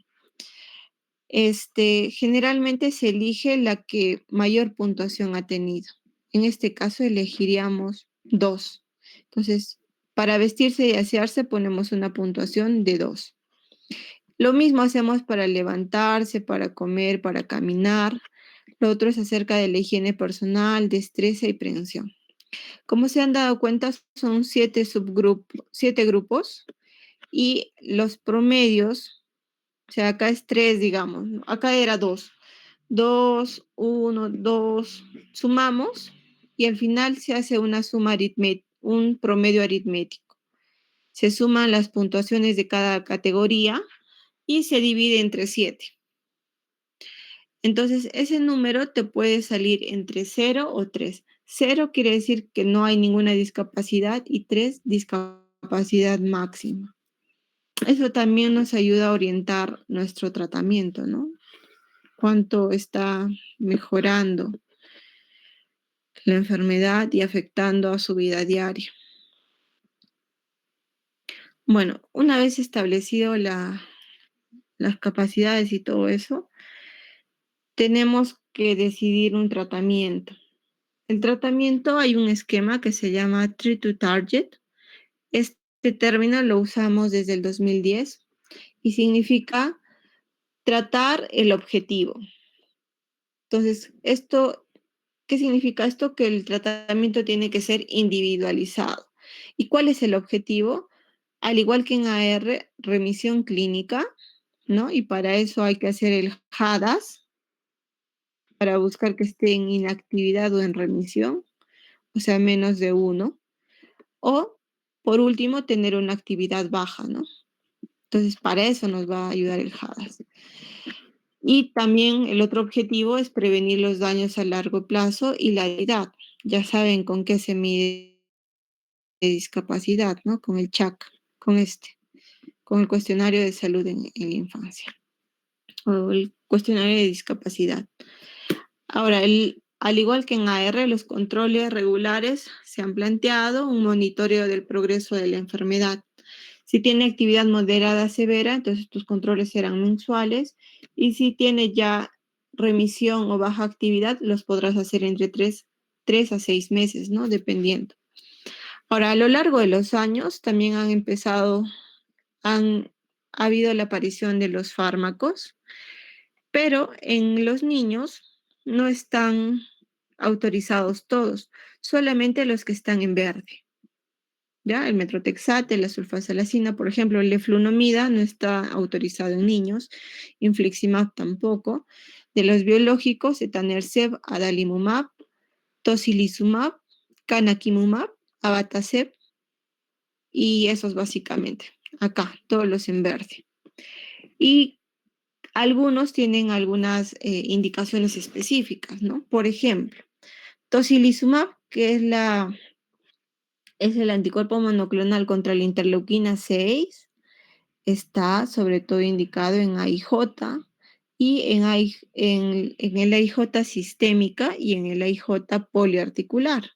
Generalmente se elige la que mayor puntuación ha tenido. En este caso elegiríamos 2. Entonces, para vestirse y asearse ponemos una puntuación de 2. Lo mismo hacemos para levantarse, para comer, para caminar. Lo otro es acerca de la higiene personal, destreza y prevención. Como se han dado cuenta, son 7 grupos y los promedios, o sea, acá es 3, digamos, ¿no? Acá era 2. 2, 1, 2, sumamos y al final se hace una suma aritmética, un promedio aritmético. Se suman las puntuaciones de cada categoría y se divide entre 7. Entonces, ese número te puede salir entre 0 o 3. 0 quiere decir que no hay ninguna discapacidad y 3, discapacidad máxima. Eso también nos ayuda a orientar nuestro tratamiento, ¿no? Cuánto está mejorando la enfermedad y afectando a su vida diaria. Bueno, una vez establecido las capacidades y todo eso, tenemos que decidir un tratamiento. El tratamiento, hay un esquema que se llama Treat to Target. Este término lo usamos desde el 2010 y significa tratar el objetivo. Entonces, ¿qué significa esto? Que el tratamiento tiene que ser individualizado. ¿Y cuál es el objetivo? Al igual que en AR, remisión clínica, ¿no? Y para eso hay que hacer el HADAS, para buscar que esté en inactividad o en remisión, o sea, menos de 1. O, por último, tener una actividad baja, ¿no? Entonces, para eso nos va a ayudar el HADAS. Y también el otro objetivo es prevenir los daños a largo plazo y la edad. Ya saben con qué se mide discapacidad, ¿no? Con el CHAC, con el cuestionario de salud en la infancia, o el cuestionario de discapacidad. Ahora, al igual que en AR, los controles regulares se han planteado un monitoreo del progreso de la enfermedad. Si tiene actividad moderada severa, entonces tus controles serán mensuales, y si tiene ya remisión o baja actividad, los podrás hacer entre 3 a 6 meses, ¿no? Dependiendo. Ahora, a lo largo de los años también ha habido la aparición de los fármacos, pero en los niños no están autorizados todos, solamente los que están en verde. ¿Ya? El metrotexate, la sulfasalazina, por ejemplo, el leflunomida no está autorizado en niños, infliximab tampoco. De los biológicos, etanercept, adalimumab, tocilizumab, canakinumab, abatacept, y esos básicamente. Acá, todos los en verde. Y algunos tienen algunas indicaciones específicas, ¿no? Por ejemplo, tocilizumab, que es el anticuerpo monoclonal contra la interleuquina 6, está sobre todo indicado en AIJ y en el AIJ sistémica y en el AIJ poliarticular.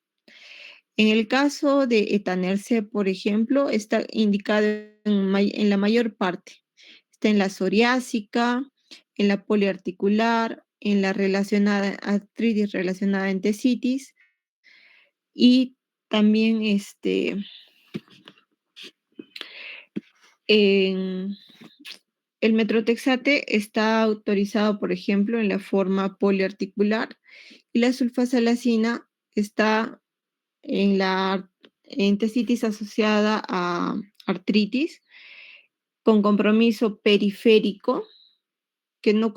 En el caso de etanercept, por ejemplo, está indicado en la mayor parte. Está en la psoriásica, en la poliarticular, en la artritis relacionada a entesitis, y también en el metrotexate está autorizado, por ejemplo, en la forma poliarticular, y la sulfasalazina está en la entesitis asociada a artritis, con compromiso periférico, que no,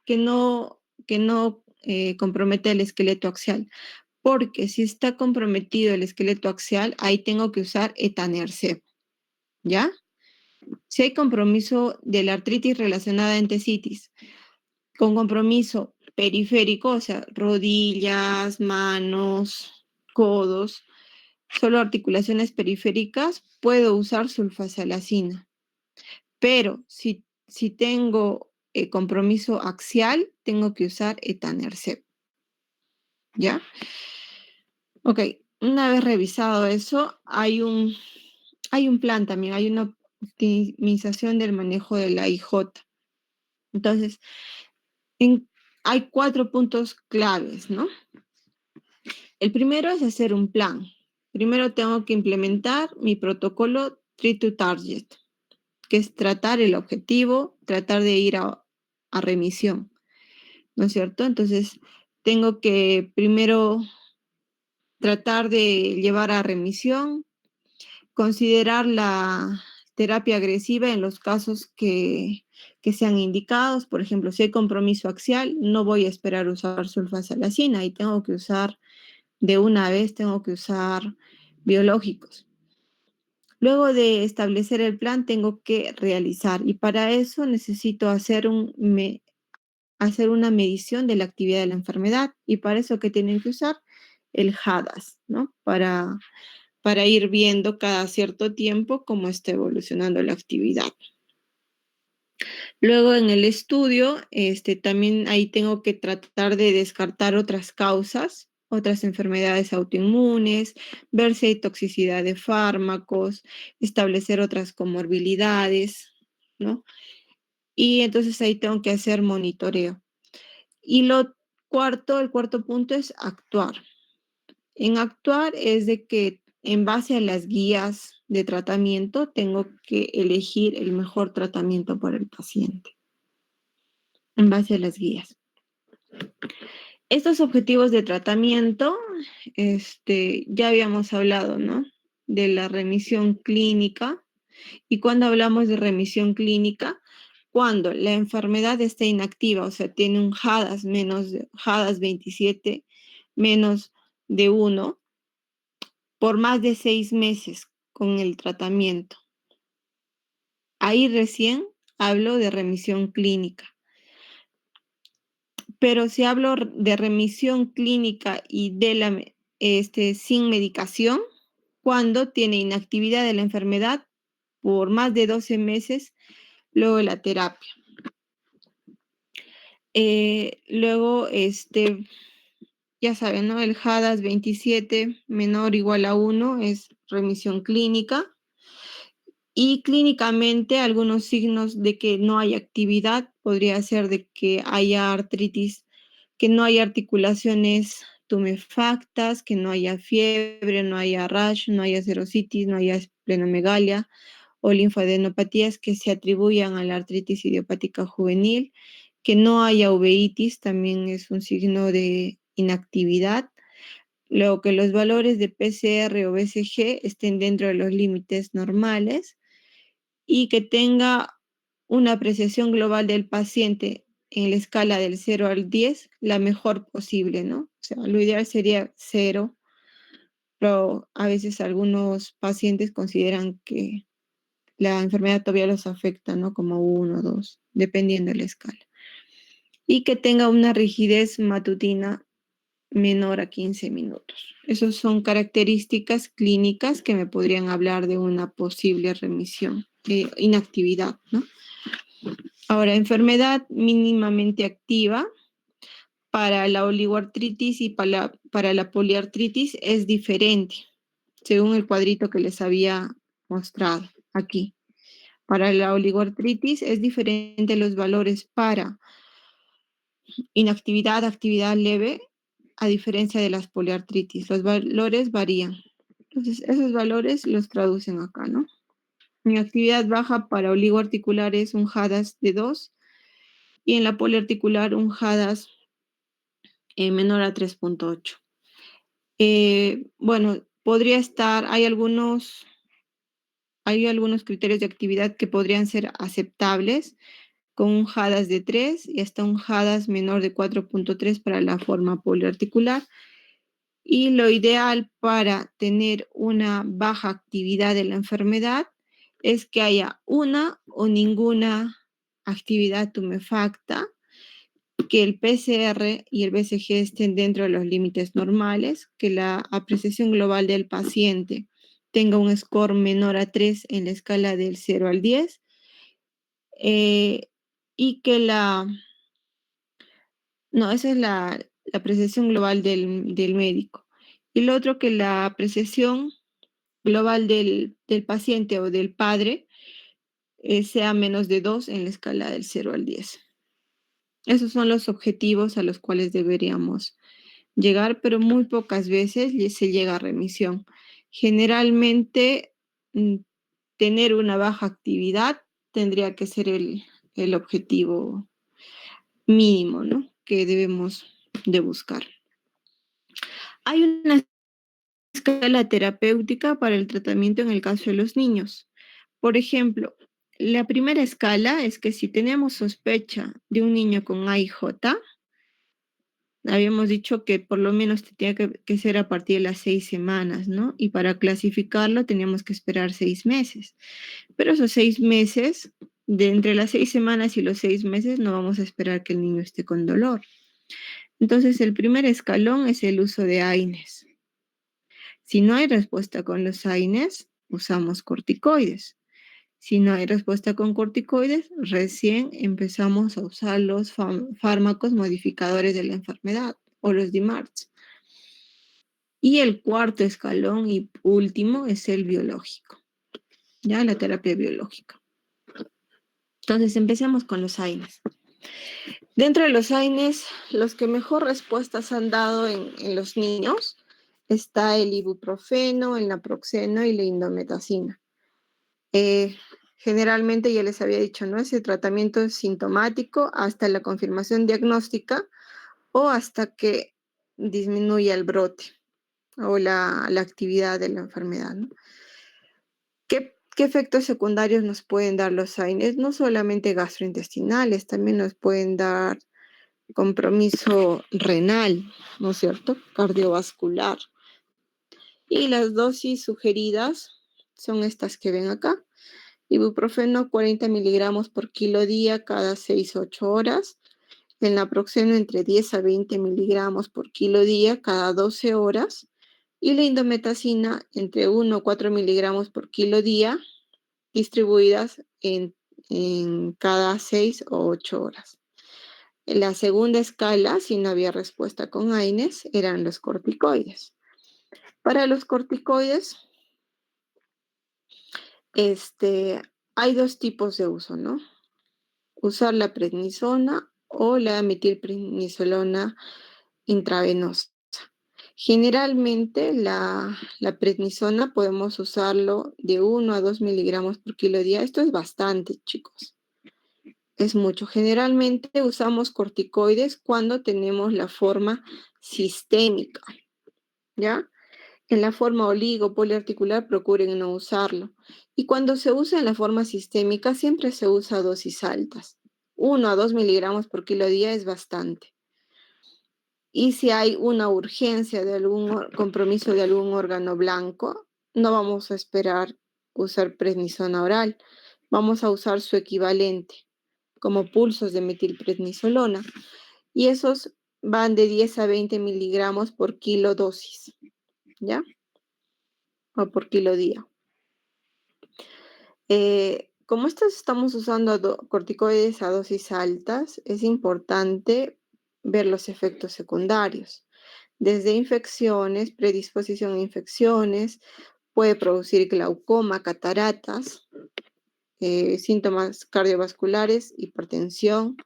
que no, que no compromete el esqueleto axial. Porque si está comprometido el esqueleto axial, ahí tengo que usar etanercept, ¿ya? Si hay compromiso de la artritis relacionada a entesitis, con compromiso periférico, o sea, rodillas, manos, codos, solo articulaciones periféricas, puedo usar sulfasalazina. Pero si tengo compromiso axial, tengo que usar etanercept, ¿ya? Ok, una vez revisado eso, hay un plan también, hay una optimización del manejo de la IJ. Entonces, hay 4 puntos claves, ¿no? El primero es hacer un plan. Primero tengo que implementar mi protocolo Treat to Target, que es tratar el objetivo, tratar de ir a remisión, ¿no es cierto? Entonces, tengo que primero tratar de llevar a remisión, considerar la terapia agresiva en los casos que sean indicados. Por ejemplo, si hay compromiso axial, no voy a esperar usar sulfasalazina y tengo que usar de una vez, tengo que usar biológicos. Luego de establecer el plan, tengo que realizar, y para eso necesito hacer una medición de la actividad de la enfermedad, y para eso que tienen que usar el HADAS, ¿no? Para ir viendo cada cierto tiempo cómo está evolucionando la actividad. Luego en el estudio, también ahí tengo que tratar de descartar otras causas, otras enfermedades autoinmunes, ver si hay toxicidad de fármacos, establecer otras comorbilidades, ¿no? Y entonces ahí tengo que hacer monitoreo. Y el cuarto punto es actuar. En actuar es de que en base a las guías de tratamiento tengo que elegir el mejor tratamiento para el paciente, en base a las guías. Estos objetivos de tratamiento, ya habíamos hablado, ¿no? De la remisión clínica. Y cuando hablamos de remisión clínica, cuando la enfermedad está inactiva, o sea, tiene un HADAS 27 menos de 1, por más de 6 meses con el tratamiento. Ahí recién hablo de remisión clínica. Pero si hablo de remisión clínica y sin medicación, cuando tiene inactividad de la enfermedad por más de 12 meses luego de la terapia. Luego, ya saben, ¿no? El HADAS 27 menor o igual a 1 es remisión clínica. Y clínicamente algunos signos de que no hay actividad podría ser de que haya artritis, que no haya articulaciones tumefactas, que no haya fiebre, no haya rash, no haya serositis, no haya esplenomegalia o linfadenopatías que se atribuyan a la artritis idiopática juvenil, que no haya uveitis, también es un signo de inactividad. Luego que los valores de PCR o BCG estén dentro de los límites normales y que tenga una apreciación global del paciente en la escala del 0 al 10, la mejor posible, ¿no? O sea, lo ideal sería 0, pero a veces algunos pacientes consideran que la enfermedad todavía los afecta, ¿no? Como 1 o 2, dependiendo de la escala. Y que tenga una rigidez matutina menor a 15 minutos. Esas son características clínicas que me podrían hablar de una posible remisión, inactividad, ¿no? Ahora, enfermedad mínimamente activa para la oligoartritis y para la poliartritis es diferente, según el cuadrito que les había mostrado aquí. Para la oligoartritis es diferente los valores para inactividad, actividad leve, a diferencia de las poliartritis. Los valores varían. Entonces, esos valores los traducen acá, ¿no? En actividad baja para oligoarticular es un HADAS de 2 y en la poliarticular un HADAS menor a 3.8. Bueno, podría estar, hay algunos criterios de actividad que podrían ser aceptables, con un HADAS de 3 y hasta un HADAS menor de 4.3 para la forma poliarticular. Y lo ideal para tener una baja actividad de la enfermedad es que haya una o ninguna actividad tumefacta, que el PCR y el BCG estén dentro de los límites normales, que la apreciación global del paciente tenga un score menor a 3 en la escala del 0 al 10, y que no, esa es la apreciación global del médico. Y lo otro, que la apreciación global del paciente o del padre sea menos de 2 en la escala del 0 al 10. Esos son los objetivos a los cuales deberíamos llegar, pero muy pocas veces se llega a remisión. Generalmente, tener una baja actividad tendría que ser el objetivo mínimo, ¿no? Que debemos de buscar. Hay una escala terapéutica para el tratamiento en el caso de los niños. Por ejemplo, la primera escala es que si tenemos sospecha de un niño con AIJ, habíamos dicho que por lo menos tenía que ser a partir de las 6 semanas, ¿no? Y para clasificarlo teníamos que esperar 6 meses. Pero esos 6 meses, de entre las 6 semanas y los 6 meses, no vamos a esperar que el niño esté con dolor. Entonces, el primer escalón es el uso de AINES. Si no hay respuesta con los AINES, usamos corticoides. Si no hay respuesta con corticoides, recién empezamos a usar los fármacos modificadores de la enfermedad o los DMARDs. Y el cuarto escalón y último es el biológico, ya la terapia biológica. Entonces empecemos con los AINES. Dentro de los AINES, los que mejor respuestas han dado en los niños está el ibuprofeno, el naproxeno y la indometacina. Generalmente ya les había dicho, ¿no? Ese tratamiento es sintomático hasta la confirmación diagnóstica o hasta que disminuya el brote o la actividad de la enfermedad, ¿no? ¿Qué efectos secundarios nos pueden dar los AINES? No solamente gastrointestinales, también nos pueden dar compromiso renal, ¿no es cierto? Cardiovascular. Y las dosis sugeridas son estas que ven acá. Ibuprofeno 40 miligramos por kilo día cada 6-8 horas. El naproxeno entre 10 a 20 miligramos por kilo día cada 12 horas. y la indometacina entre 1 o 4 miligramos por kilo día, distribuidas en cada 6 o 8 horas. En la segunda escala, si no había respuesta con AINES, eran los corticoides. Para los corticoides, hay dos tipos de uso, ¿no? Usar la prednisona o la metilprednisolona intravenosa. Generalmente la prednisona podemos usarlo de 1 a 2 miligramos por kilo día. Esto es bastante, chicos. Es mucho. Generalmente usamos corticoides cuando tenemos la forma sistémica, ¿ya? En la forma oligopoliarticular procuren no usarlo. Y cuando se usa en la forma sistémica siempre se usa a dosis altas. 1 a 2 miligramos por kilo día es bastante. Y si hay una urgencia de algún compromiso de algún órgano blanco, no vamos a esperar usar prednisona oral. Vamos a usar su equivalente como pulsos de metilprednisolona. Y esos van de 10 a 20 miligramos por kilo dosis, ¿ya? O por kilo día. Como estamos usando corticoides a dosis altas, es importante ver los efectos secundarios. Desde infecciones, predisposición a infecciones, puede producir glaucoma, cataratas, síntomas cardiovasculares, hipertensión,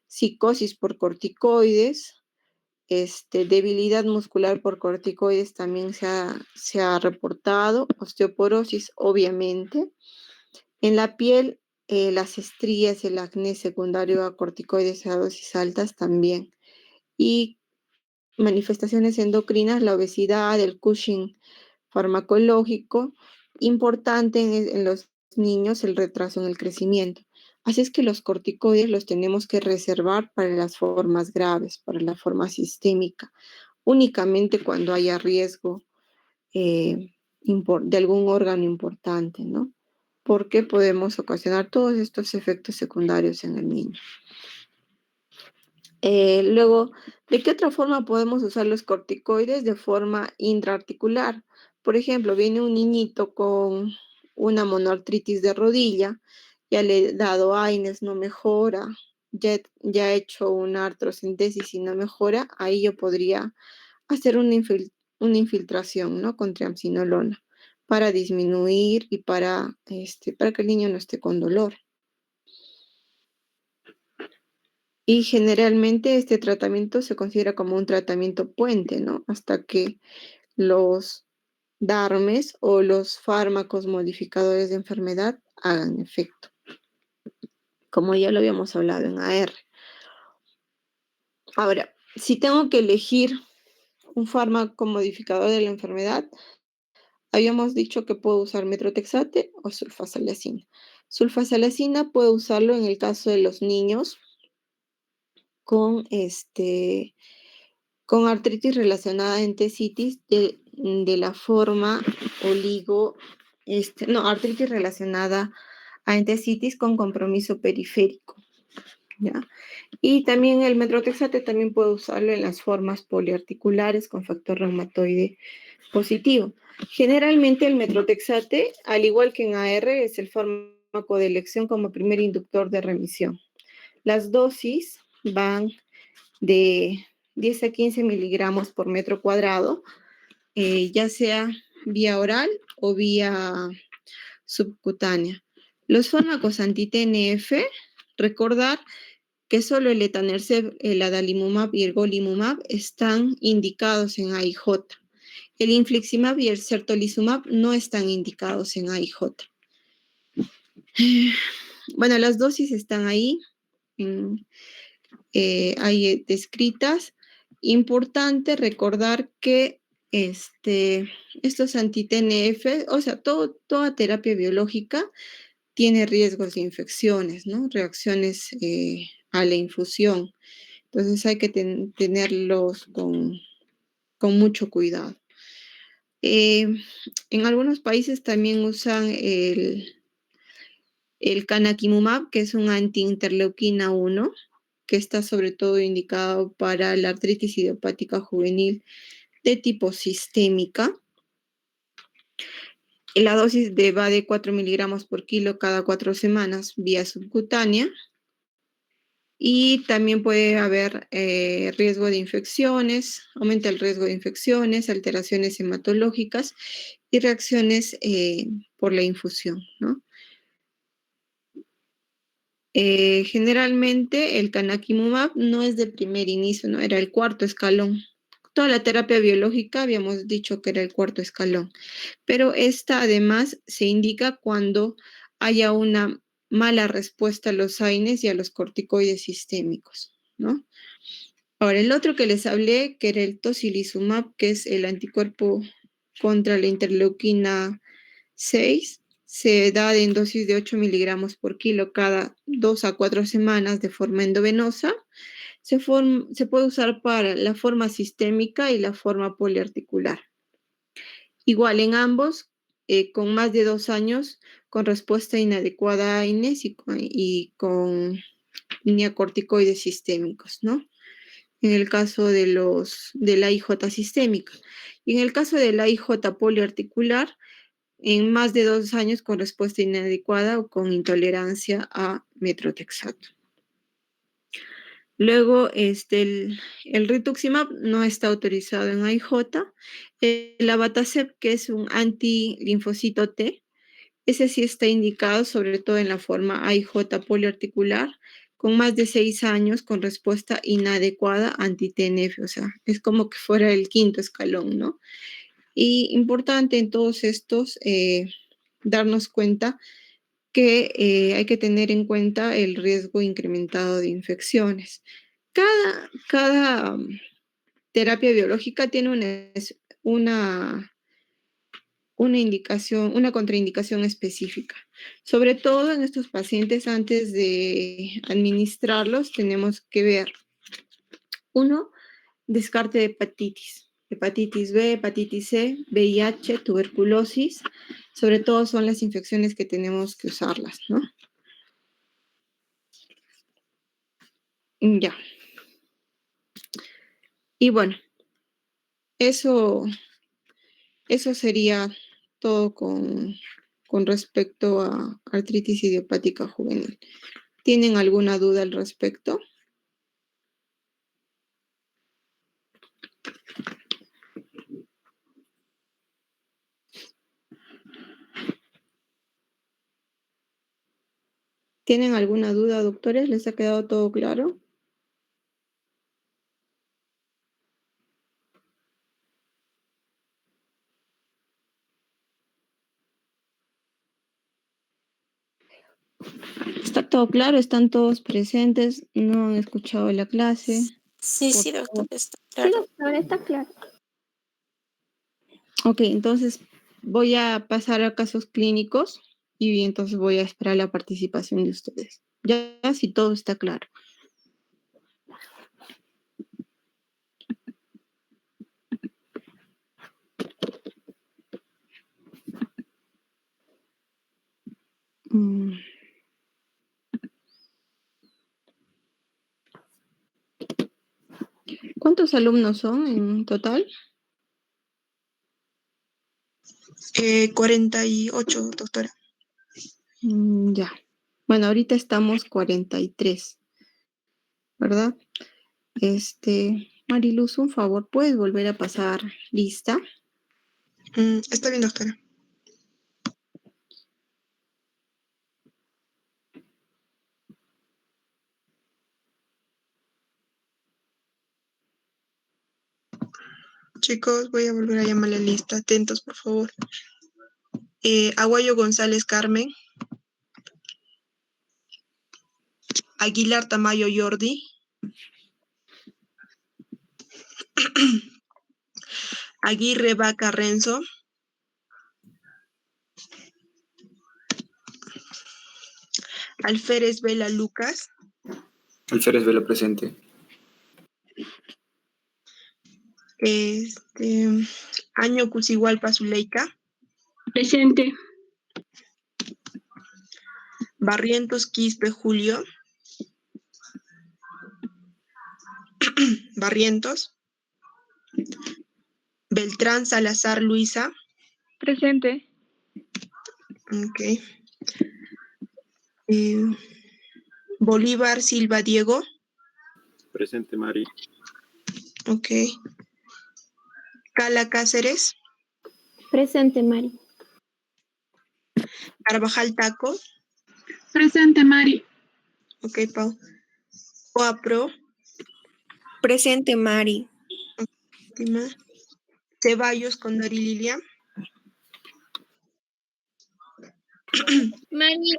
psicosis por corticoides, debilidad muscular por corticoides también se ha reportado, osteoporosis obviamente. En la piel, las estrías y el acné secundario a corticoides a dosis altas también. Y manifestaciones endocrinas, la obesidad, el Cushing farmacológico, importante en los niños el retraso en el crecimiento. Así es que los corticoides los tenemos que reservar para las formas graves, para la forma sistémica, únicamente cuando haya riesgo de algún órgano importante, ¿no? Porque podemos ocasionar todos estos efectos secundarios en el niño. Luego, ¿de qué otra forma podemos usar los corticoides? De forma intraarticular. Por ejemplo, viene un niñito con una monoartritis de rodilla, ya le he dado AINES, no mejora, ya he hecho una artrocentesis y no mejora, ahí yo podría hacer una infiltración, ¿no? Con triamcinolona para disminuir y para que el niño no esté con dolor. Y generalmente este tratamiento se considera como un tratamiento puente, ¿no? Hasta que los DARMES o los fármacos modificadores de enfermedad hagan efecto, como ya lo habíamos hablado en AR. Ahora, si tengo que elegir un fármaco modificador de la enfermedad, habíamos dicho que puedo usar metrotexate o sulfasalacina. Sulfasalacina puedo usarlo en el caso de los niños con con artritis relacionada a entesitis de la forma artritis relacionada a entesitis con compromiso periférico, ¿ya? Y también el metrotexate también puede usarlo en las formas poliarticulares con factor reumatoide positivo. Generalmente el metrotexate, al igual que en AR, es el fármaco de elección como primer inductor de remisión. Las dosis van de 10 a 15 miligramos por metro cuadrado, ya sea vía oral o vía subcutánea. Los fármacos anti-TNF, recordar que solo el etanercept, el adalimumab y el golimumab están indicados en AIJ. El infliximab y el certolizumab no están indicados en AIJ. Bueno, las dosis están ahí, hay descritas. Importante recordar que estos anti-TNF, o sea, toda terapia biológica tiene riesgos de infecciones, ¿no? Reacciones a la infusión. Entonces hay que tenerlos con mucho cuidado. En algunos países también usan el canakinumab, que es un anti-interleuquina 1, que está sobre todo indicado para la artritis idiopática juvenil de tipo sistémica. La dosis va de 4 miligramos por kilo cada 4 semanas vía subcutánea. Y también puede haber riesgo de infecciones, aumenta el riesgo de infecciones, alteraciones hematológicas y reacciones por la infusión, ¿no? Generalmente el canakinumab no es de primer inicio, ¿no? Era el cuarto escalón. Toda la terapia biológica habíamos dicho que era el cuarto escalón, pero esta además se indica cuando haya una mala respuesta a los AINES y a los corticoides sistémicos, ¿no? Ahora, el otro que les hablé, que era el tocilizumab, que es el anticuerpo contra la interleuquina 6, se da en dosis de 8 miligramos por kilo cada 2 a 4 semanas de forma endovenosa. Se puede usar para la forma sistémica y la forma poliarticular. Igual en ambos, con más de 2 años, con respuesta inadecuada a AINES y con corticoides sistémicos, ¿no? En el caso de la IJ sistémica. Y en el caso de la IJ poliarticular, en más de 2 años con respuesta inadecuada o con intolerancia a metrotexato. Luego, el rituximab no está autorizado en AIJ. El abatacept, que es un antilinfocito T, ese sí está indicado sobre todo en la forma AIJ poliarticular, con más de 6 años con respuesta inadecuada anti-TNF, o sea, es como que fuera el quinto escalón, ¿no? Y importante en todos estos darnos cuenta que hay que tener en cuenta el riesgo incrementado de infecciones. Cada terapia biológica tiene una indicación, una contraindicación específica. Sobre todo en estos pacientes, antes de administrarlos, tenemos que ver, uno, descarte de hepatitis B, hepatitis C, VIH, tuberculosis, sobre todo son las infecciones que tenemos que usarlas, ¿no? Ya. Y bueno, eso sería todo con respecto a artritis idiopática juvenil. ¿Tienen alguna duda al respecto? ¿Tienen alguna duda, doctores? ¿Les ha quedado todo claro? ¿Está todo claro? ¿Están todos presentes? ¿No han escuchado la clase? Sí, Por sí, doctor, favor. está Sí, claro. doctor, está claro. Ok, entonces voy a pasar a casos clínicos y entonces voy a esperar la participación de ustedes. Ya si todo está claro. ¿Cuántos alumnos son en total? 48, doctora. Ya. Bueno, ahorita estamos 43, ¿verdad? Mariluz, un favor, ¿puedes volver a pasar lista? Está bien, doctora. Chicos, voy a volver a llamar la lista. Atentos, por favor. Aguayo González Carmen. Aguilar Tamayo Jordi. Aguirre Vaca Renzo. Alférez Vela Lucas. Alférez Vela presente. Año Cusigualpa Zuleika. Presente. Barrientos Quispe Julio. Barrientos. Beltrán Salazar Luisa. Presente. Ok. Bolívar Silva Diego. Presente, Mari. Ok. Cala Cáceres. Presente, Mari. Carvajal Taco. Presente, Mari. Ok, Pau. Coapro. Presente, Mari. Última. Ceballos Condori Lilia. Mari,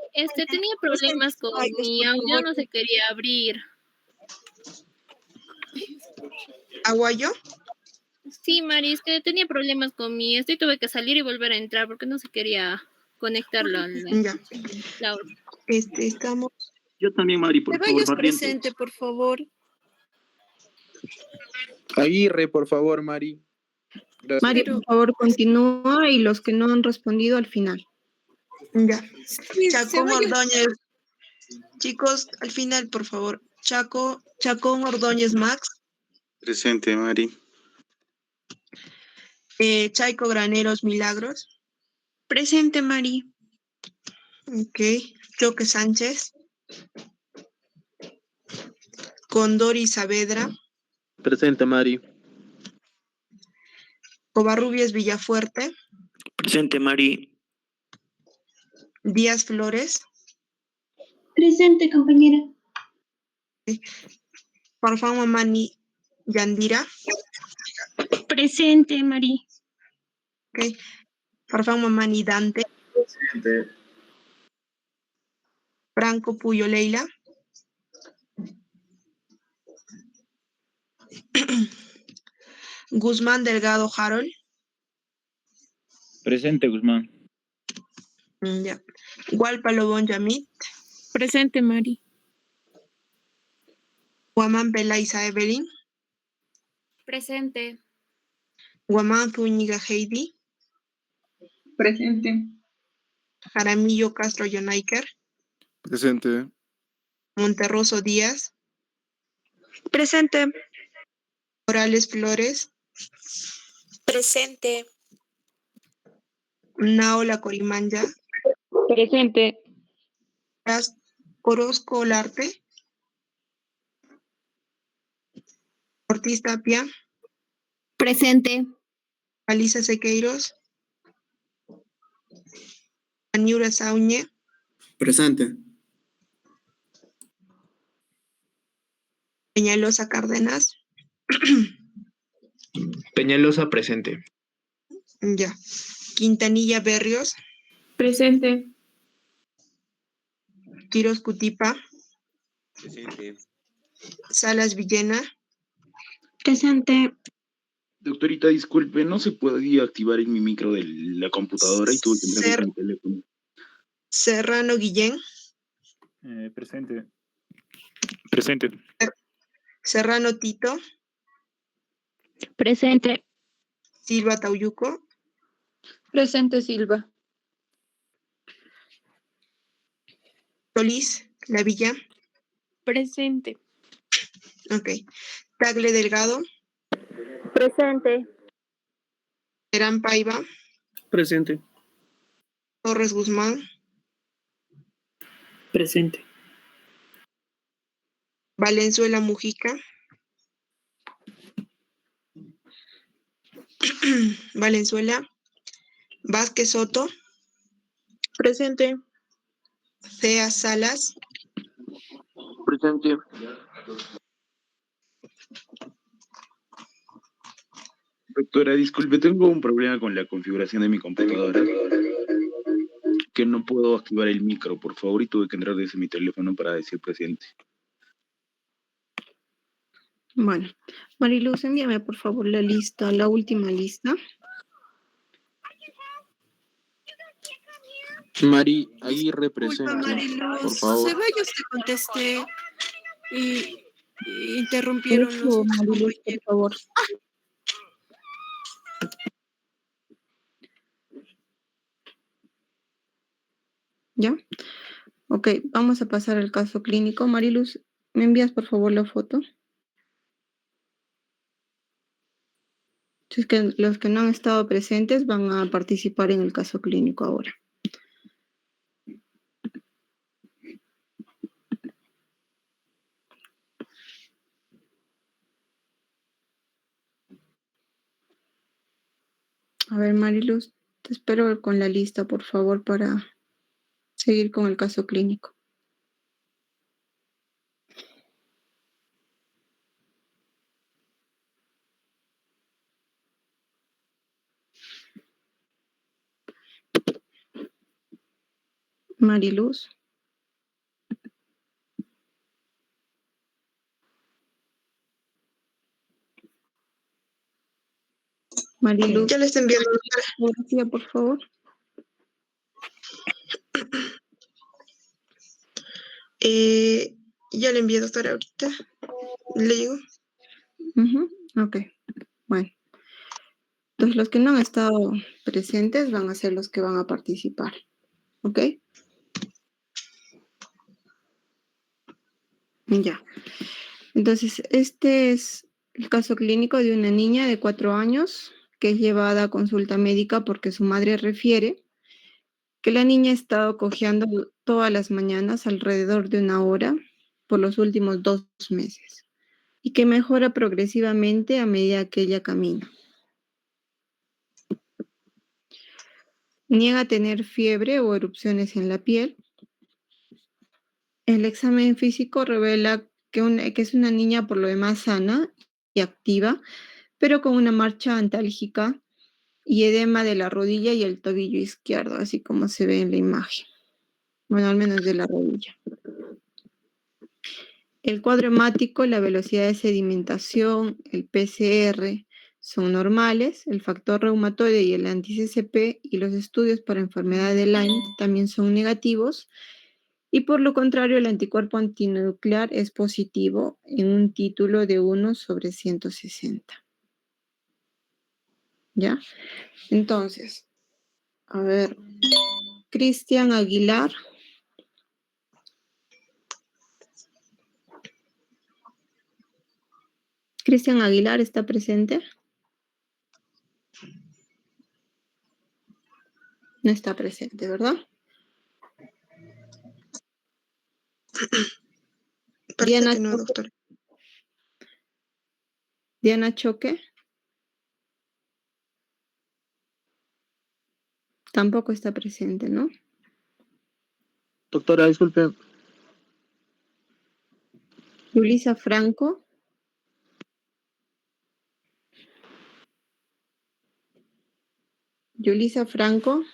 tenía problemas con mi audio, no se quería abrir. Aguayo. Sí, Mari, es que tenía problemas con mi esto y tuve que salir y volver a entrar porque no se quería conectarlo al Ya. Laura. Estamos. Yo también, Mari, por favor, Ceballos Barrientos. presente, por favor. Aguirre, por favor, Mari. Gracias. Mari, por favor, continúa y los que no han respondido al final. Ya. Sí, Chacón Ceballos. Ordóñez. Chicos, al final, por favor. Chacón Ordóñez Max. Presente, Mari. Chaico Graneros Milagros. Presente, Mari. Ok. Choque Sánchez. Condori Saavedra. Presente, Mari. Covarrubias Villafuerte. Presente, Mari. Díaz Flores. Presente, compañera. Farfán Mamani Yandira. Presente, Mari. Ok. Farfán Mamani Dante. Presente. Franco Puyo Leila. Guzmán Delgado Harold. Presente, Guzmán. Ya. Gualpa Lobón Yamit. Presente, Mari. Guamán Pelaiza Evelyn. Presente. Guamán Zúñiga Heidi. Presente. Jaramillo Castro Yonaiker. Presente. Monterroso Díaz. Presente. Morales Flores. Presente. Naola Corimanya. Presente. Orozco Olarte. Ortiz Tapia. Presente. Alisa Sequeiros. Aniura Sauñe. Presente. Peñalosa Cárdenas. Peñalosa, presente. Ya. Quintanilla Berrios. Presente. Quiros Cutipa. Presente. Salas Villena. Presente. Doctorita, disculpe, no se podía activar en mi micro de la computadora y tuve que entrar con mi teléfono. Serrano Guillén. Presente. Presente. Serrano Tito. Presente. Silva Tauyuco. Presente, Silva. Solís La Villa. Presente. Ok. Tagle Delgado. Presente. Terán Paiva. Presente. Torres Guzmán. Presente. Valenzuela Mujica. Valenzuela. Vázquez Soto. Presente. Cea Salas. Presente. Doctora, disculpe, tengo un problema con la configuración de mi computadora. Que no puedo activar el micro, por favor, y tuve que entrar desde mi teléfono para decir presente. Bueno, Mariluz, envíame por favor la lista, la última lista. Mari Aguirre, Disculpa, presente. Por Mariluz. favor. Ceballos te contesté y interrumpieron los Eso, Mariluz, por favor. ¿Ya? Ok, vamos a pasar al caso clínico. Mariluz, ¿me envías por favor la foto? Entonces, que los que no han estado presentes van a participar en el caso clínico ahora. A ver, Mariluz, te espero con la lista, por favor, para seguir con el caso clínico. Mariluz. Mariluz. Ya le estoy enviando. Fotografía, por favor. Ya le envié, doctora, ahorita. ¿Le digo? Ok, bueno. Entonces, los que no han estado presentes van a ser los que van a participar. ¿Ok? Ya. Entonces, este es el caso clínico de una niña de 4 años que es llevada a consulta médica porque su madre refiere que la niña ha estado cojeando todas las mañanas alrededor de 1 hora por los últimos 2 meses y que mejora progresivamente a medida que ella camina. Niega tener fiebre o erupciones en la piel. El examen físico revela que es una niña por lo demás sana y activa, pero con una marcha antálgica y edema de la rodilla y el tobillo izquierdo, así como se ve en la imagen. Bueno, al menos de la rodilla. El cuadro hemático, la velocidad de sedimentación, el PCR son normales, el factor reumatoide y el anti-CCP y los estudios para enfermedad de Lyme también son negativos. Y por lo contrario, el anticuerpo antinuclear es positivo en un título de 1/160. ¿Ya? Entonces, a ver, Cristian Aguilar. Cristian Aguilar está presente. No está presente, ¿verdad? Parece Diana que no, Choque. doctora. Diana Choque. Tampoco está presente, ¿no? Doctora, disculpe. Yulisa Franco. Yulisa Franco.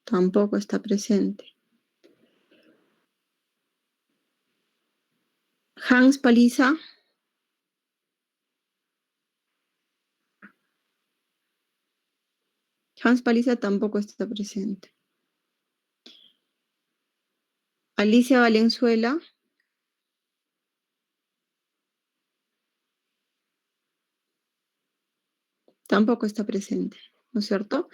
Tampoco está presente. Hans Paliza. Hans Paliza tampoco está presente. Alicia Valenzuela. Tampoco está presente, ¿no es cierto?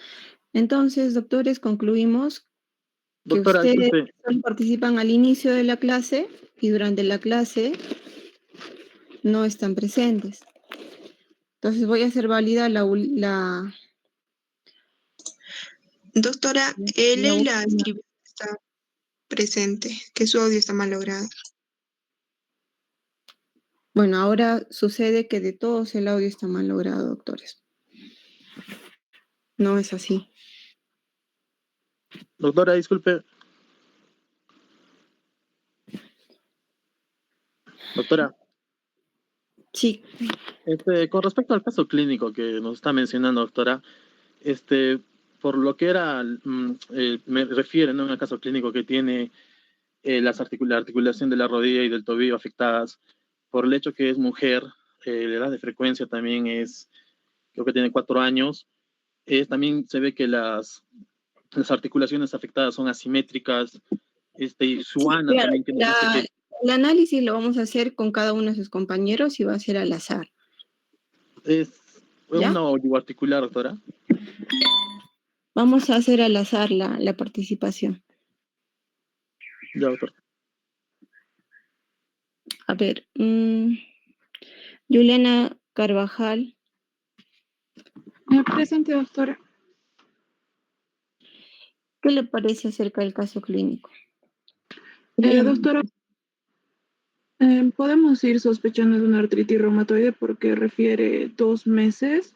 Entonces, doctores, concluimos que Doctora, ustedes disculpe. participan al inicio de la clase y durante la clase no están presentes. Entonces voy a hacer válida la Doctora, Leila última. escribió que está presente, que su audio está mal logrado. Bueno, ahora sucede que de todos el audio está mal logrado, doctores. No es así. Doctora, disculpe. Doctora. Sí. Con respecto al caso clínico que nos está mencionando, doctora, por lo que era, me refiere, ¿no?, al caso clínico que tiene la articulación de la rodilla y del tobillo afectadas, por el hecho que es mujer, la edad de frecuencia también es, creo que tiene 4 años, también se ve que las articulaciones afectadas son asimétricas, y su ANA Claro, también, que nos dice que el análisis lo vamos a hacer con cada uno de sus compañeros y va a ser al azar. es ¿Ya? una oligoarticular, doctora. Vamos a hacer al azar la participación. Ya, doctor. A ver, Juliana Carvajal. Presente, doctora. ¿Qué le parece acerca del caso clínico? Doctora, podemos ir sospechando de una artritis reumatoide porque refiere 2 meses,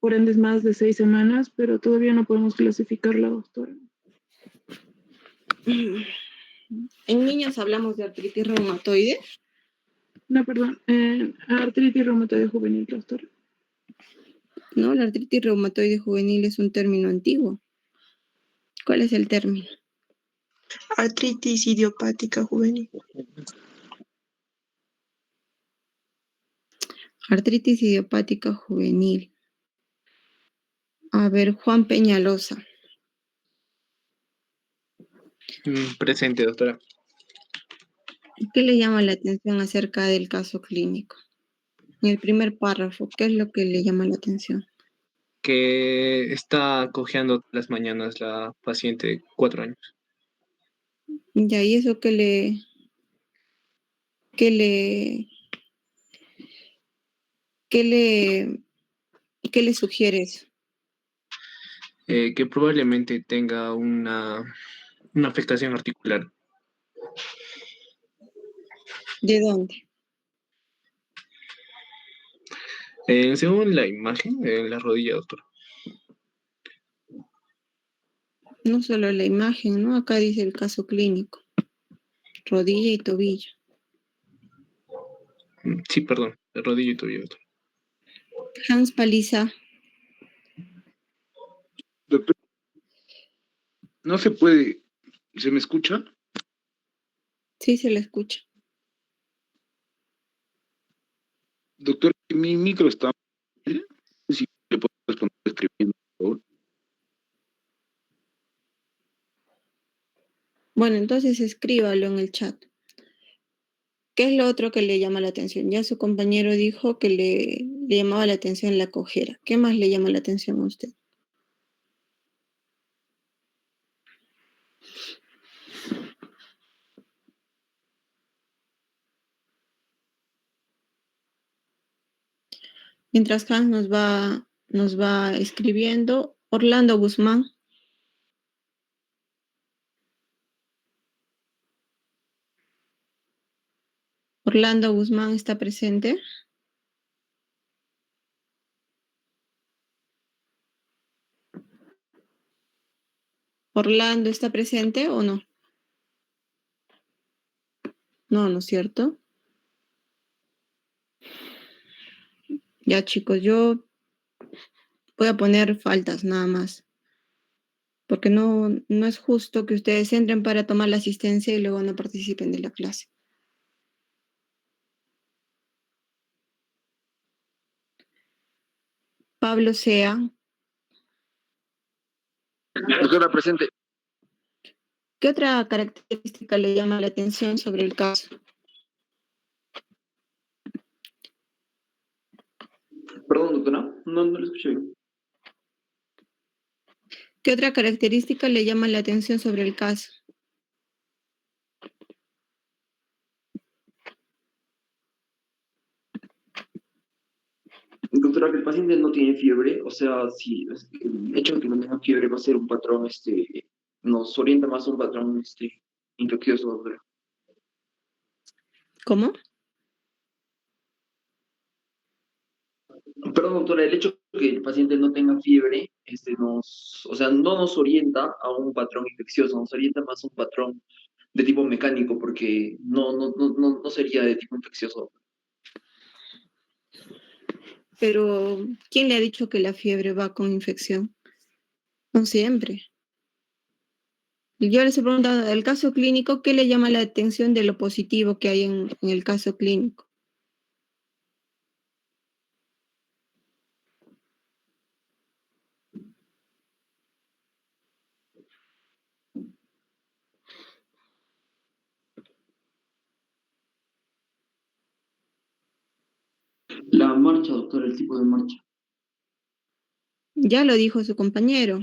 por ende es más de 6 semanas, pero todavía no podemos clasificarla, doctora. En niños hablamos de artritis reumatoide. No, perdón, artritis reumatoide juvenil, doctora. No, la artritis reumatoide juvenil es un término antiguo. ¿Cuál es el término? Artritis idiopática juvenil. Artritis idiopática juvenil. A ver, Juan Peñalosa. Presente, doctora. ¿Qué le llama la atención acerca del caso clínico? En el primer párrafo, ¿qué es lo que le llama la atención? Que está cojeando las mañanas la paciente de 4 años. Ya, ¿y eso qué le sugiere eso? Que probablemente tenga una afectación articular. ¿De dónde? Según la imagen, en la rodilla, doctora. No solo la imagen, ¿no? Acá dice el caso clínico. Rodilla y tobillo. Sí, perdón, de rodilla y tobillo, doctora. Hans Paliza. Doctor, no se puede. ¿Se me escucha? Sí, se le escucha. Doctor, mi micro está mal. No sé si le puedo responder escribiendo, por favor. Bueno, entonces escríbalo en el chat. ¿Qué es lo otro que le llama la atención? Ya su compañero dijo que le llamaba la atención la cojera. ¿Qué más le llama la atención a usted? Mientras Hans nos va escribiendo, Orlando Guzmán. Orlando Guzmán está presente. ¿Orlando está presente o no? No, ¿no es cierto? Ya, chicos, yo voy a poner faltas nada más. Porque no es justo que ustedes entren para tomar la asistencia y luego no participen de la clase. Pablo Sea. Doctora, presente. ¿Qué otra característica le llama la atención sobre el caso? Perdón, doctora, no lo escuché bien. ¿Qué otra característica le llama la atención sobre el caso? Doctora, que el paciente no tiene fiebre, o sea, si el hecho de que no tenga fiebre va a ser un patrón, nos orienta más a un patrón, infeccioso, doctora. ¿Cómo? Perdón, doctora, el hecho de que el paciente no tenga fiebre, o sea, no nos orienta a un patrón infeccioso, nos orienta más a un patrón de tipo mecánico, porque no sería de tipo infeccioso. Pero, ¿quién le ha dicho que la fiebre va con infección? No siempre. Yo les he preguntado, del caso clínico, ¿qué le llama la atención de lo positivo que hay en el caso clínico? La marcha, doctora, el tipo de marcha. Ya lo dijo su compañero.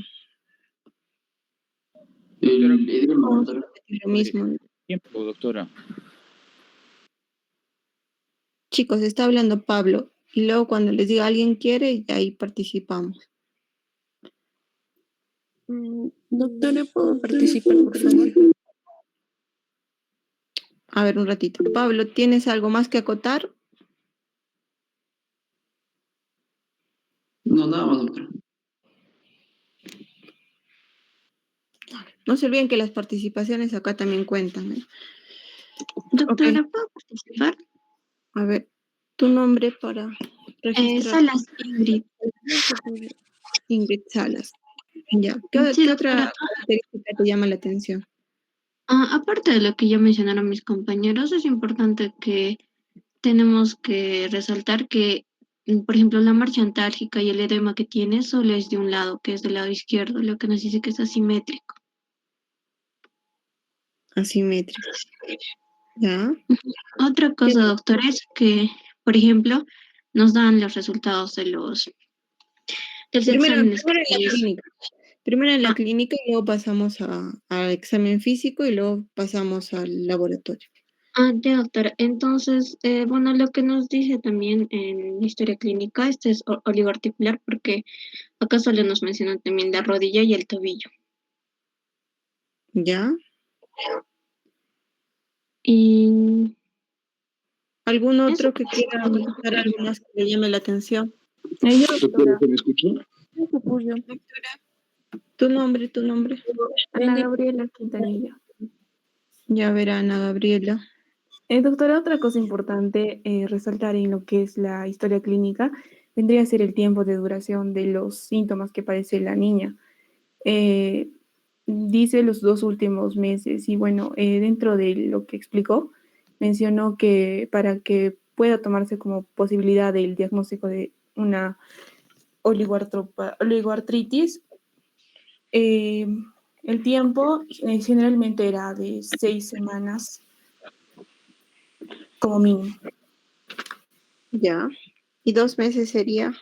El edema, doctora. Lo mismo. Tiempo, doctora. Chicos, está hablando Pablo. Y luego cuando les diga alguien quiere, y ahí participamos. Doctora, ¿puedo participar, por favor? A ver, un ratito. Pablo, ¿tienes algo más que acotar? No, nada más, doctora. No se olviden que las participaciones acá también cuentan, ¿eh? Doctora, Ok. ¿puedo participar? A ver, tu nombre para registrar. Salas, Ingrid. Ingrid Salas. Ya. ¿Qué, Sí, qué otra doctora. característica te llama la atención? Aparte de lo que ya mencionaron mis compañeros, es importante que tenemos que resaltar que, por ejemplo, la marcha antárgica y el edema que tiene solo es de un lado, que es del lado izquierdo, lo que nos dice que es asimétrico. Asimétrico. Ya. Otra cosa, doctora, es que, por ejemplo, nos dan los resultados de los Primero en exámenes la clínica. Primero en la clínica y luego pasamos al examen físico y luego pasamos al laboratorio. Ya, doctora. Entonces, bueno, lo que nos dice también en historia clínica, este es oligoarticular, porque acá solo nos mencionan también la rodilla y el tobillo. ¿Ya? Y ¿Algún otro eso, que quiera comentar algo más que le llame la atención? Doctora, ¿se me escucha? Tu nombre. Ana Gabriela Quintanilla. Ya verá, Ana Gabriela. Doctora, otra cosa importante resaltar en lo que es la historia clínica vendría a ser el tiempo de duración de los síntomas que padece la niña. Dice los 2 últimos meses y bueno, dentro de lo que explicó, mencionó que para que pueda tomarse como posibilidad el diagnóstico de una oligoartritis, el tiempo generalmente era de 6 semanas como mínimo. Ya. ¿Y 2 meses sería?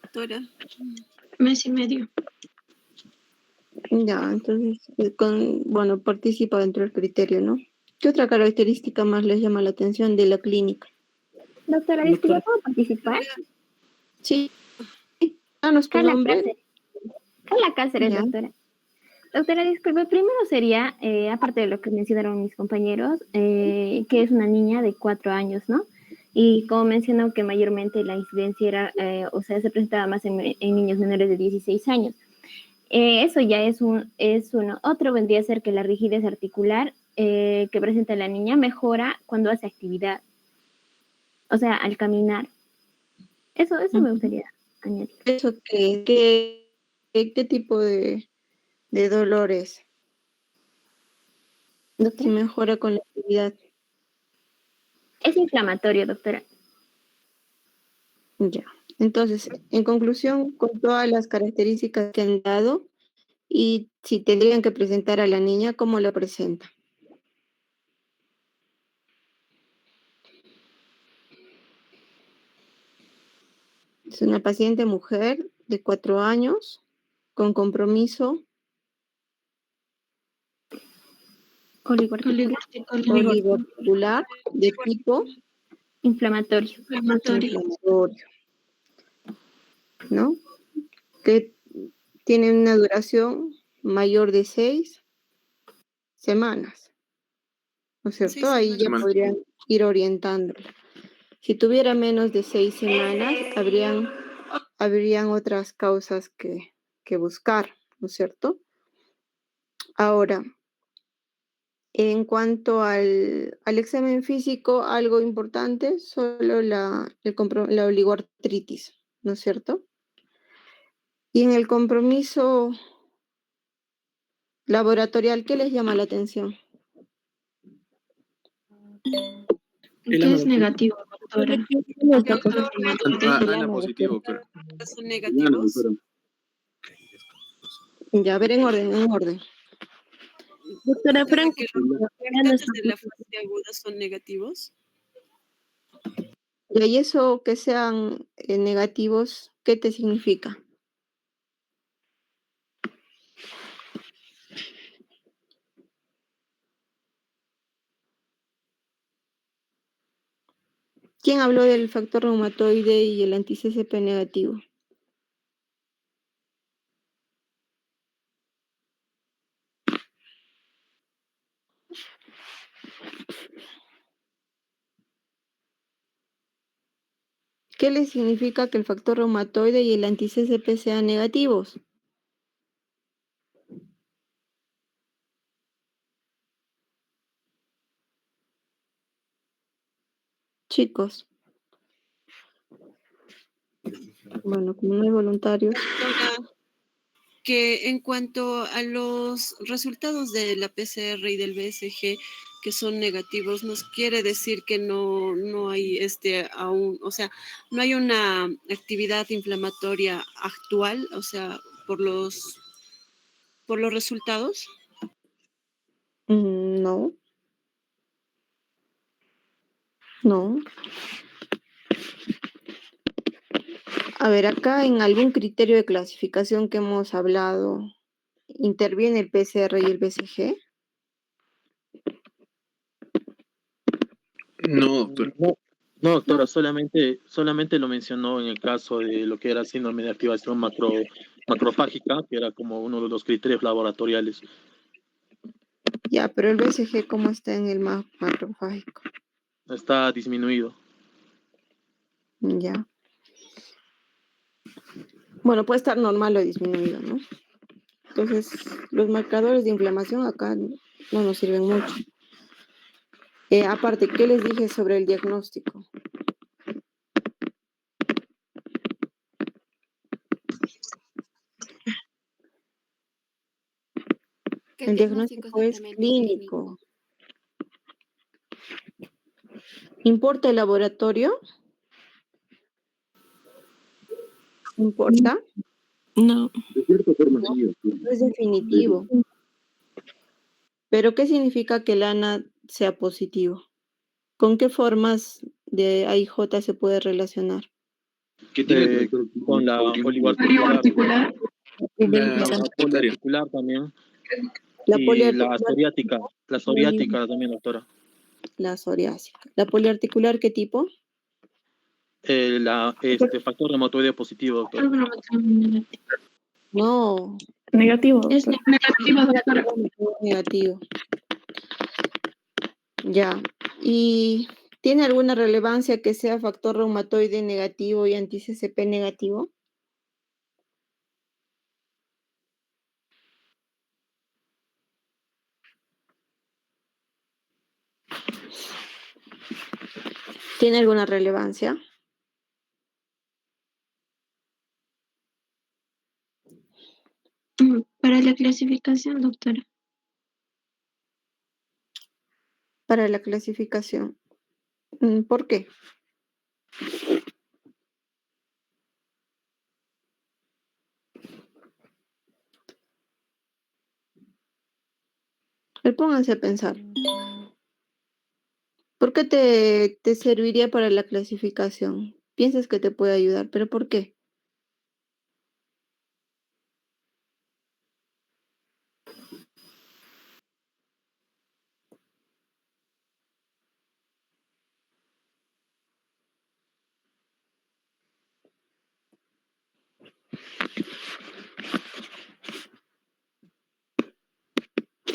Doctora. mes y medio. Ya, entonces, bueno, participa dentro del criterio, ¿no? ¿Qué otra característica más les llama la atención de la clínica? Doctora, disculpe, ¿puedo participar? Sí. Danos tu Carla nombre. Cáceres. Carla Cáceres, Ya. doctora. Doctora, disculpe, primero sería, aparte de lo que mencionaron mis compañeros, que es una niña de 4 años, ¿no? Y como mencionó que mayormente la incidencia era, o sea, se presentaba más en niños menores de 16 años. Eso ya es uno. Otro vendría a ser que la rigidez articular que presenta la niña mejora cuando hace actividad. O sea, al caminar. Eso me gustaría añadir. ¿Eso qué tipo de dolores? ¿Doctora? Si mejora con la actividad. Es inflamatorio, doctora. Ya. Entonces, en conclusión, con todas las características que han dado, y si tendrían que presentar a la niña, ¿cómo la presenta? Es una paciente mujer de 4 años, con compromiso oligoarticular de tipo inflamatorio, ¿no? Que tiene una duración mayor de 6 semanas, ¿no es cierto? Ahí ya podrían ir orientando. Si tuviera menos de 6 semanas, habrían otras causas que buscar, ¿no es cierto? Ahora, en cuanto al examen físico, algo importante, solo la oligoartritis, ¿no es cierto? Y en el compromiso laboratorial, ¿qué les llama la atención? ¿Qué es negativo, doctora? Ana, positivo, pero. ¿Son negativos? Ya, a ver, en orden. Doctora Franco, ¿Los de la fase aguda son negativos? Y eso que sean negativos, ¿qué te significa? ¿Quién habló del factor reumatoide y el anti-CCP negativo? ¿Qué le significa que el factor reumatoide y el anti-CCP sean negativos? Chicos. Bueno, como no hay voluntarios. Doctora, que en cuanto a los resultados de la PCR y del BSG que son negativos, nos quiere decir que no hay aún, o sea, no hay una actividad inflamatoria actual, o sea, por los resultados. No. No. A ver, acá en algún criterio de clasificación que hemos hablado, ¿interviene el PCR y el BCG? No, doctor. No, doctora, solamente lo mencionó en el caso de lo que era síndrome de activación macrofágica, que era como uno de los criterios laboratoriales. Ya, pero el BCG, ¿cómo está en el macrofágico? Está disminuido. Ya. Bueno, puede estar normal o disminuido, ¿no? Entonces, los marcadores de inflamación acá no nos sirven mucho. Aparte, ¿qué les dije sobre el diagnóstico? El diagnóstico es clínico. ¿Importa el laboratorio? ¿Importa? No. De cierta forma, sí, No es definitivo. ¿Pero qué significa que el ANA sea positivo? ¿Con qué formas de AIJ se puede relacionar? ¿Qué tiene que ver Con la Poliarticular. la poliarticular también. La Y poliarticular. la psoriática también, doctora. La psoriásica. ¿La poliarticular qué tipo? Factor reumatoide positivo, doctora. No. Negativo. Es negativo, doctora. Negativo. Ya. ¿Y tiene alguna relevancia que sea factor reumatoide negativo y anti-CCP negativo? ¿Tiene alguna relevancia? Para la clasificación, doctora. Para la clasificación. ¿Por qué? Pónganse a pensar. ¿Por qué te serviría para la clasificación? Piensas que te puede ayudar, pero ¿por qué?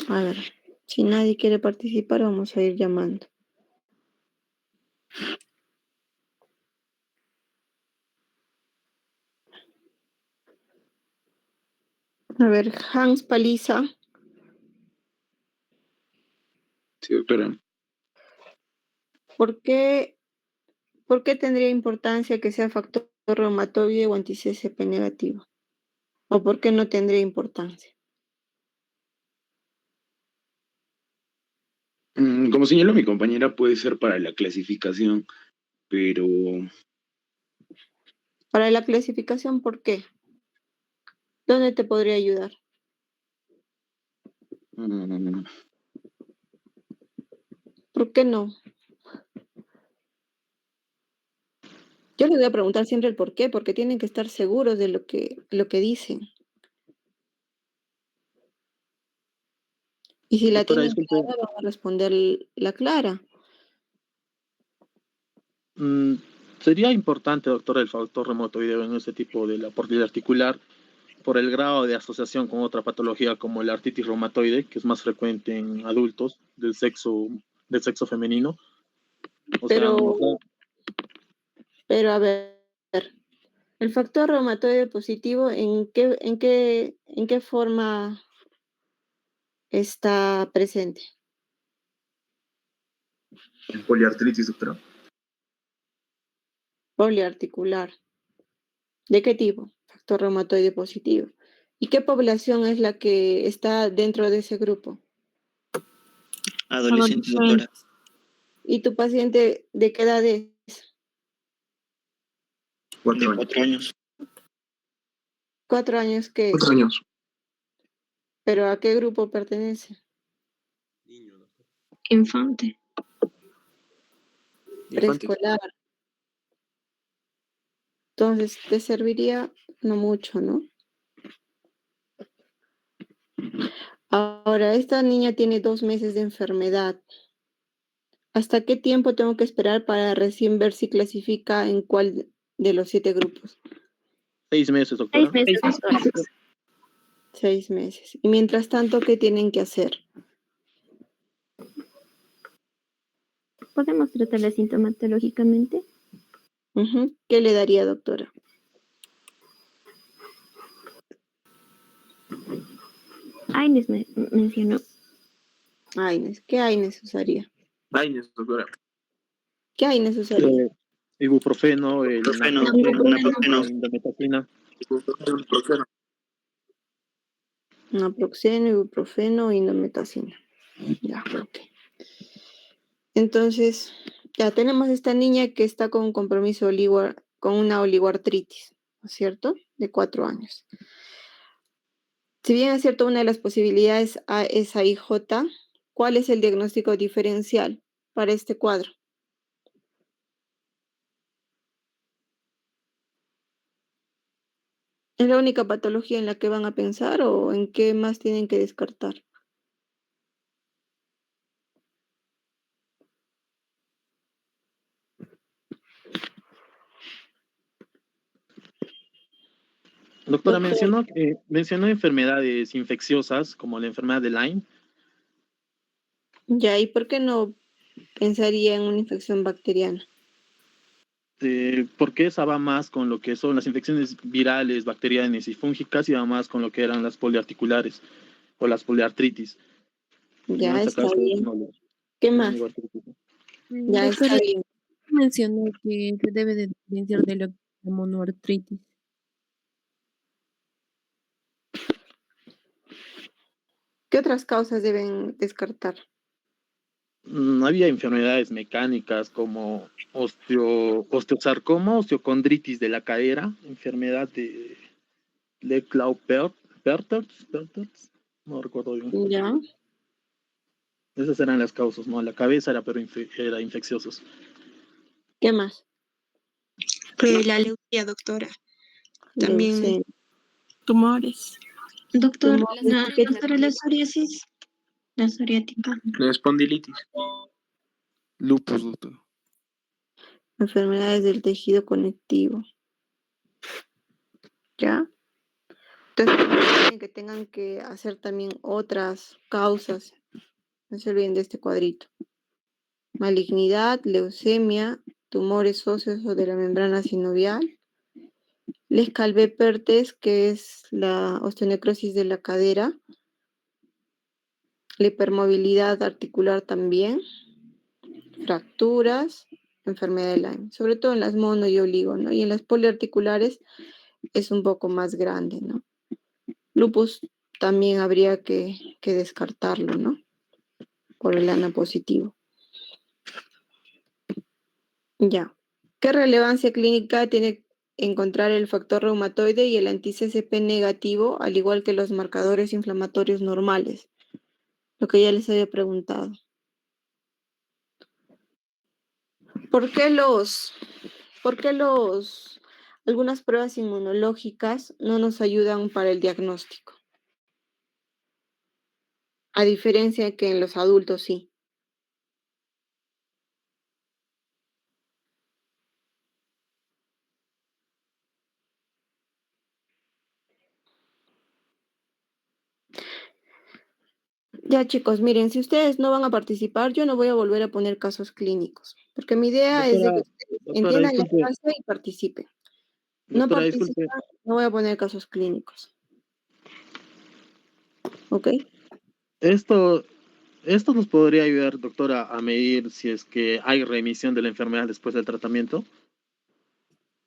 A ver, si nadie quiere participar, vamos a ir llamando. A ver, Hans Paliza. Sí, doctora. ¿Por qué tendría importancia que sea factor reumatoide o anti-CCP negativo? ¿O por qué no tendría importancia? Como señaló mi compañera, puede ser para la clasificación, pero Para la clasificación, ¿por qué? ¿Dónde te podría ayudar? ¿Por qué no? Yo les voy a preguntar siempre el por qué, porque tienen que estar seguros de lo que dicen. Y si la Doctora, tienen disculpe. clara, van a responder la clara. Mm, sería importante, doctora, el factor reumatoide en este tipo de la articular por el grado de asociación con otra patología como la artritis reumatoide, que es más frecuente en adultos del sexo femenino. O sea, Pero a ver, el factor reumatoide positivo, en qué forma está presente? El poliartritis, doctora. Poliarticular. ¿De qué tipo? Factor reumatoide positivo. ¿Y qué población es la que está dentro de ese grupo? Adolescentes, doctora. ¿Y tu paciente de qué edad es? De 4 años. 4 años, ¿qué? 4 años. ¿Pero a qué grupo pertenece? Infante. Preescolar. Entonces, te serviría no mucho, ¿no? Ahora, esta niña tiene 2 meses de enfermedad. ¿Hasta qué tiempo tengo que esperar para recién ver si clasifica en cuál de los 7 grupos? 6 meses, doctora. 6 meses, doctora. 6 meses. Y mientras tanto, ¿qué tienen que hacer? ¿Podemos tratarla sintomatológicamente? ¿Qué le daría, doctora? Aines mencionó. Aines. ¿Qué Aines usaría? Aines, doctora. ¿Qué Aines usaría? Ibuprofeno, el Naproxeno. indometacina. Naproxeno, ibuprofeno, indometacina. Ya, ok. Entonces, ya tenemos esta niña que está con un compromiso con una oligoartritis, ¿no es cierto? De 4 años. Si bien es cierto, una de las posibilidades es AIJ, ¿cuál es el diagnóstico diferencial para este cuadro? ¿Es la única patología en la que van a pensar o en qué más tienen que descartar? Doctora, mencionó enfermedades infecciosas como la enfermedad de Lyme. Ya, ¿y por qué no pensaría en una infección bacteriana? Porque esa va más con lo que son las infecciones virales, bacterianas y fúngicas y va más con lo que eran las poliarticulares o las poliartritis. Ya, está bien. ¿Qué más? Ya, está Doctora, bien. mencionó que se debe de diferenciar de la monoartritis. ¿Qué otras causas deben descartar? Había enfermedades mecánicas como osteosarcoma, osteocondritis de la cadera, enfermedad de Leclau-Perthes, no recuerdo bien. Ya. Esas eran las causas, ¿no? La cabeza era infecciosos. ¿Qué más? La leucemia, doctora. También tumores. Doctor, Tumores. doctora, la psoriasis, la psoriática. La espondilitis. Lupus, doctor. Enfermedades del tejido conectivo. ¿Ya? Entonces, que tengan que hacer también otras causas. No se olviden de este cuadrito. Malignidad, leucemia, tumores óseos o de la membrana sinovial. Les Calvé-Perthes, que es la osteonecrosis de la cadera. La hipermovilidad articular también. Fracturas, enfermedad de Lyme, sobre todo en las mono y oligo, ¿no? Y en las poliarticulares es un poco más grande, ¿no? Lupus también habría que descartarlo, ¿no? Por el ANA positivo. Ya. ¿Qué relevancia clínica tiene encontrar el factor reumatoide y el anti-CCP negativo, al igual que los marcadores inflamatorios normales? Lo que ya les había preguntado. ¿Por qué algunas pruebas inmunológicas no nos ayudan para el diagnóstico? A diferencia de que en los adultos sí. Ya chicos, miren, si ustedes no van a participar, yo no voy a volver a poner casos clínicos, porque mi idea es de que ustedes Doctora, entiendan la disculpe, clase y participen. No doctora, disculpe. participan, no voy a poner casos clínicos. ¿Ok? Esto nos podría ayudar, doctora, a medir si es que hay remisión de la enfermedad después del tratamiento.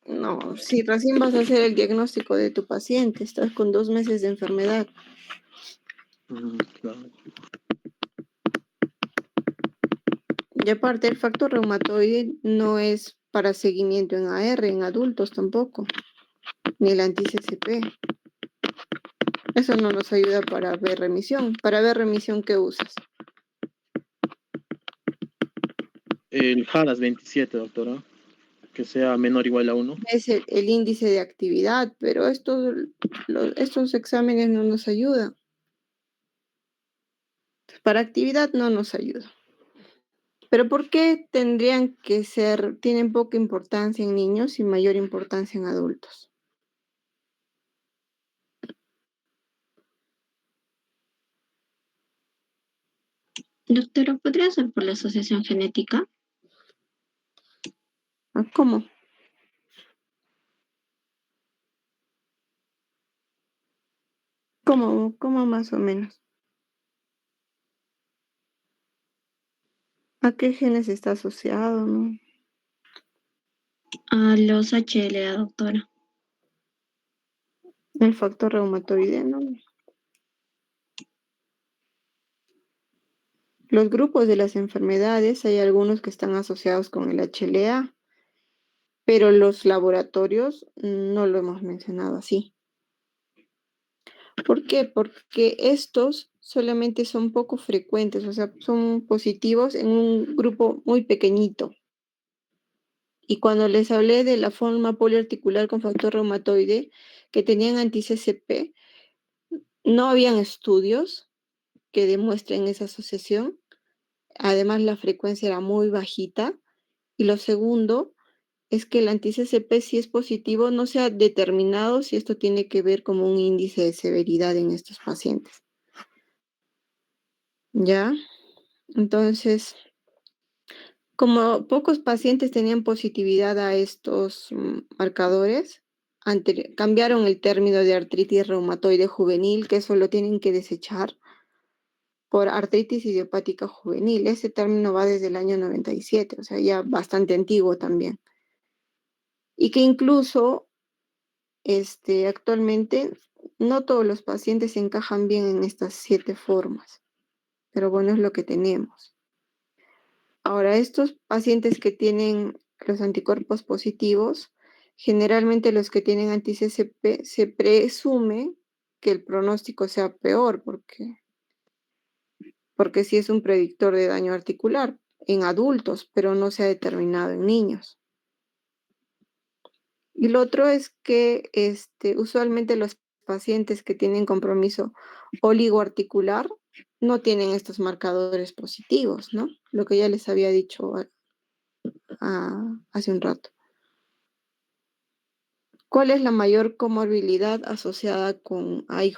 No, si recién vas a hacer el diagnóstico de tu paciente, estás con 2 meses de enfermedad. Claro. Y aparte, el factor reumatoide no es para seguimiento en AR, en adultos tampoco, ni el anti-CCP. Eso no nos ayuda para ver remisión. Para ver remisión, ¿qué usas? El HARAS 27, doctora, que sea menor o igual a 1. Es el índice de actividad, pero estos exámenes no nos ayudan. Para actividad no nos ayuda. Pero ¿por qué tendrían que ser, tienen poca importancia en niños y mayor importancia en adultos? Doctora, ¿podría ser por la asociación genética? ¿Cómo? ¿Cómo más o menos? ¿A qué genes está asociado, no? A los HLA, doctora. El factor reumatoide, ¿no? Los grupos de las enfermedades, hay algunos que están asociados con el HLA, pero los laboratorios no lo hemos mencionado así. ¿Por qué? Porque estos solamente son poco frecuentes, o sea, son positivos en un grupo muy pequeñito. Y cuando les hablé de la forma poliarticular con factor reumatoide que tenían anti-CCP, no habían estudios que demuestren esa asociación. Además, la frecuencia era muy bajita. Y lo segundo es que el anti-CCP, si es positivo, no se ha determinado si esto tiene que ver con un índice de severidad en estos pacientes. ¿Ya? Entonces, como pocos pacientes tenían positividad a estos marcadores, cambiaron el término de artritis reumatoide juvenil, que eso lo tienen que desechar, por artritis idiopática juvenil. Ese término va desde el año 97, o sea, ya bastante antiguo también. Y que incluso actualmente no todos los pacientes encajan bien en estas 7 formas, pero bueno, es lo que tenemos. Ahora, estos pacientes que tienen los anticuerpos positivos, generalmente los que tienen anti-CCP, se presume que el pronóstico sea peor, porque sí es un predictor de daño articular en adultos, pero no se ha determinado en niños. Y lo otro es que usualmente los pacientes que tienen compromiso oligoarticular no tienen estos marcadores positivos, ¿no? Lo que ya les había dicho hace un rato. ¿Cuál es la mayor comorbilidad asociada con AIJ?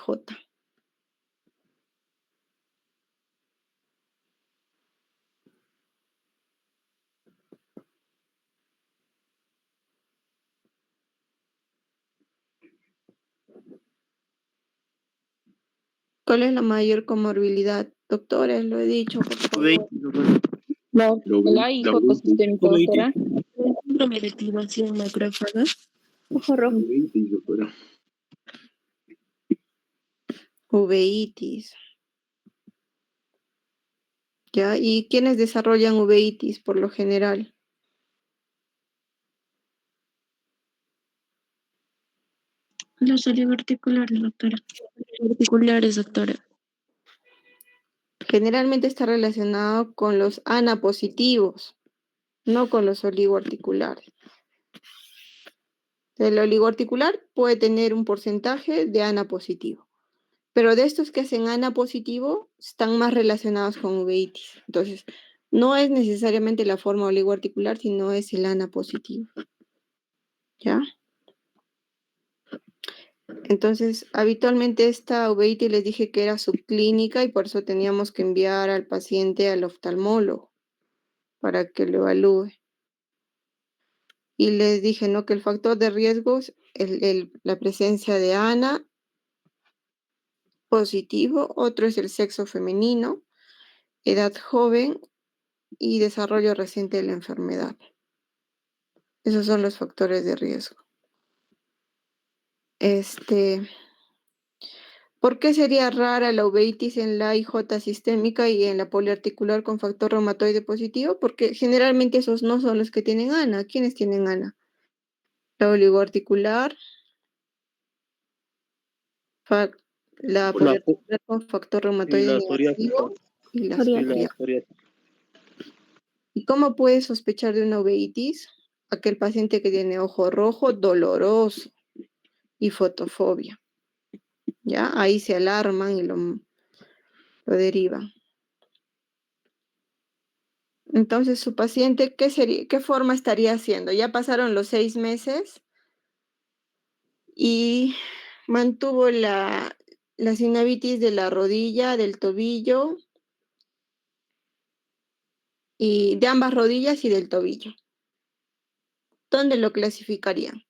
¿Cuál es la mayor comorbilidad? Doctores, lo he dicho, por favor. La AIJ sistémico, doctora. El síndrome de activación macrófaga. Ojo rojo. Uveitis. ¿Ya? ¿Y quiénes desarrollan uveitis por lo general? Los oligoarticulares, doctora. Articulares, doctora. Generalmente está relacionado con los ANA positivos, no con los oligoarticulares. El oligoarticular puede tener un porcentaje de ANA positivo, pero de estos que hacen ANA positivo están más relacionados con uveitis. Entonces, no es necesariamente la forma oligoarticular, sino es el ANA positivo. ¿Ya? Entonces, habitualmente esta uveitis les dije que era subclínica y por eso teníamos que enviar al paciente al oftalmólogo para que lo evalúe. Y les dije, ¿no? Que el factor de riesgo es la presencia de ANA positivo, otro es el sexo femenino, edad joven y desarrollo reciente de la enfermedad. Esos son los factores de riesgo. ¿Por qué sería rara la uveitis en la IJ sistémica y en la poliarticular con factor reumatoide positivo? Porque generalmente esos no son los que tienen ANA. ¿Quiénes tienen ANA? La oligoarticular, la poliarticular con factor Y reumatoide la psoriásica. negativo y la Y la psoriásica. psoriásica. ¿Y cómo puedes sospechar de una uveitis? Aquel paciente que tiene ojo rojo, doloroso y fotofobia. ¿Ya? Ahí se alarman y lo derivan. Entonces, su paciente, ¿qué forma estaría haciendo? Ya pasaron los 6 meses y mantuvo la sinovitis de la rodilla, del tobillo, y de ambas rodillas y del tobillo. ¿Dónde lo clasificarían?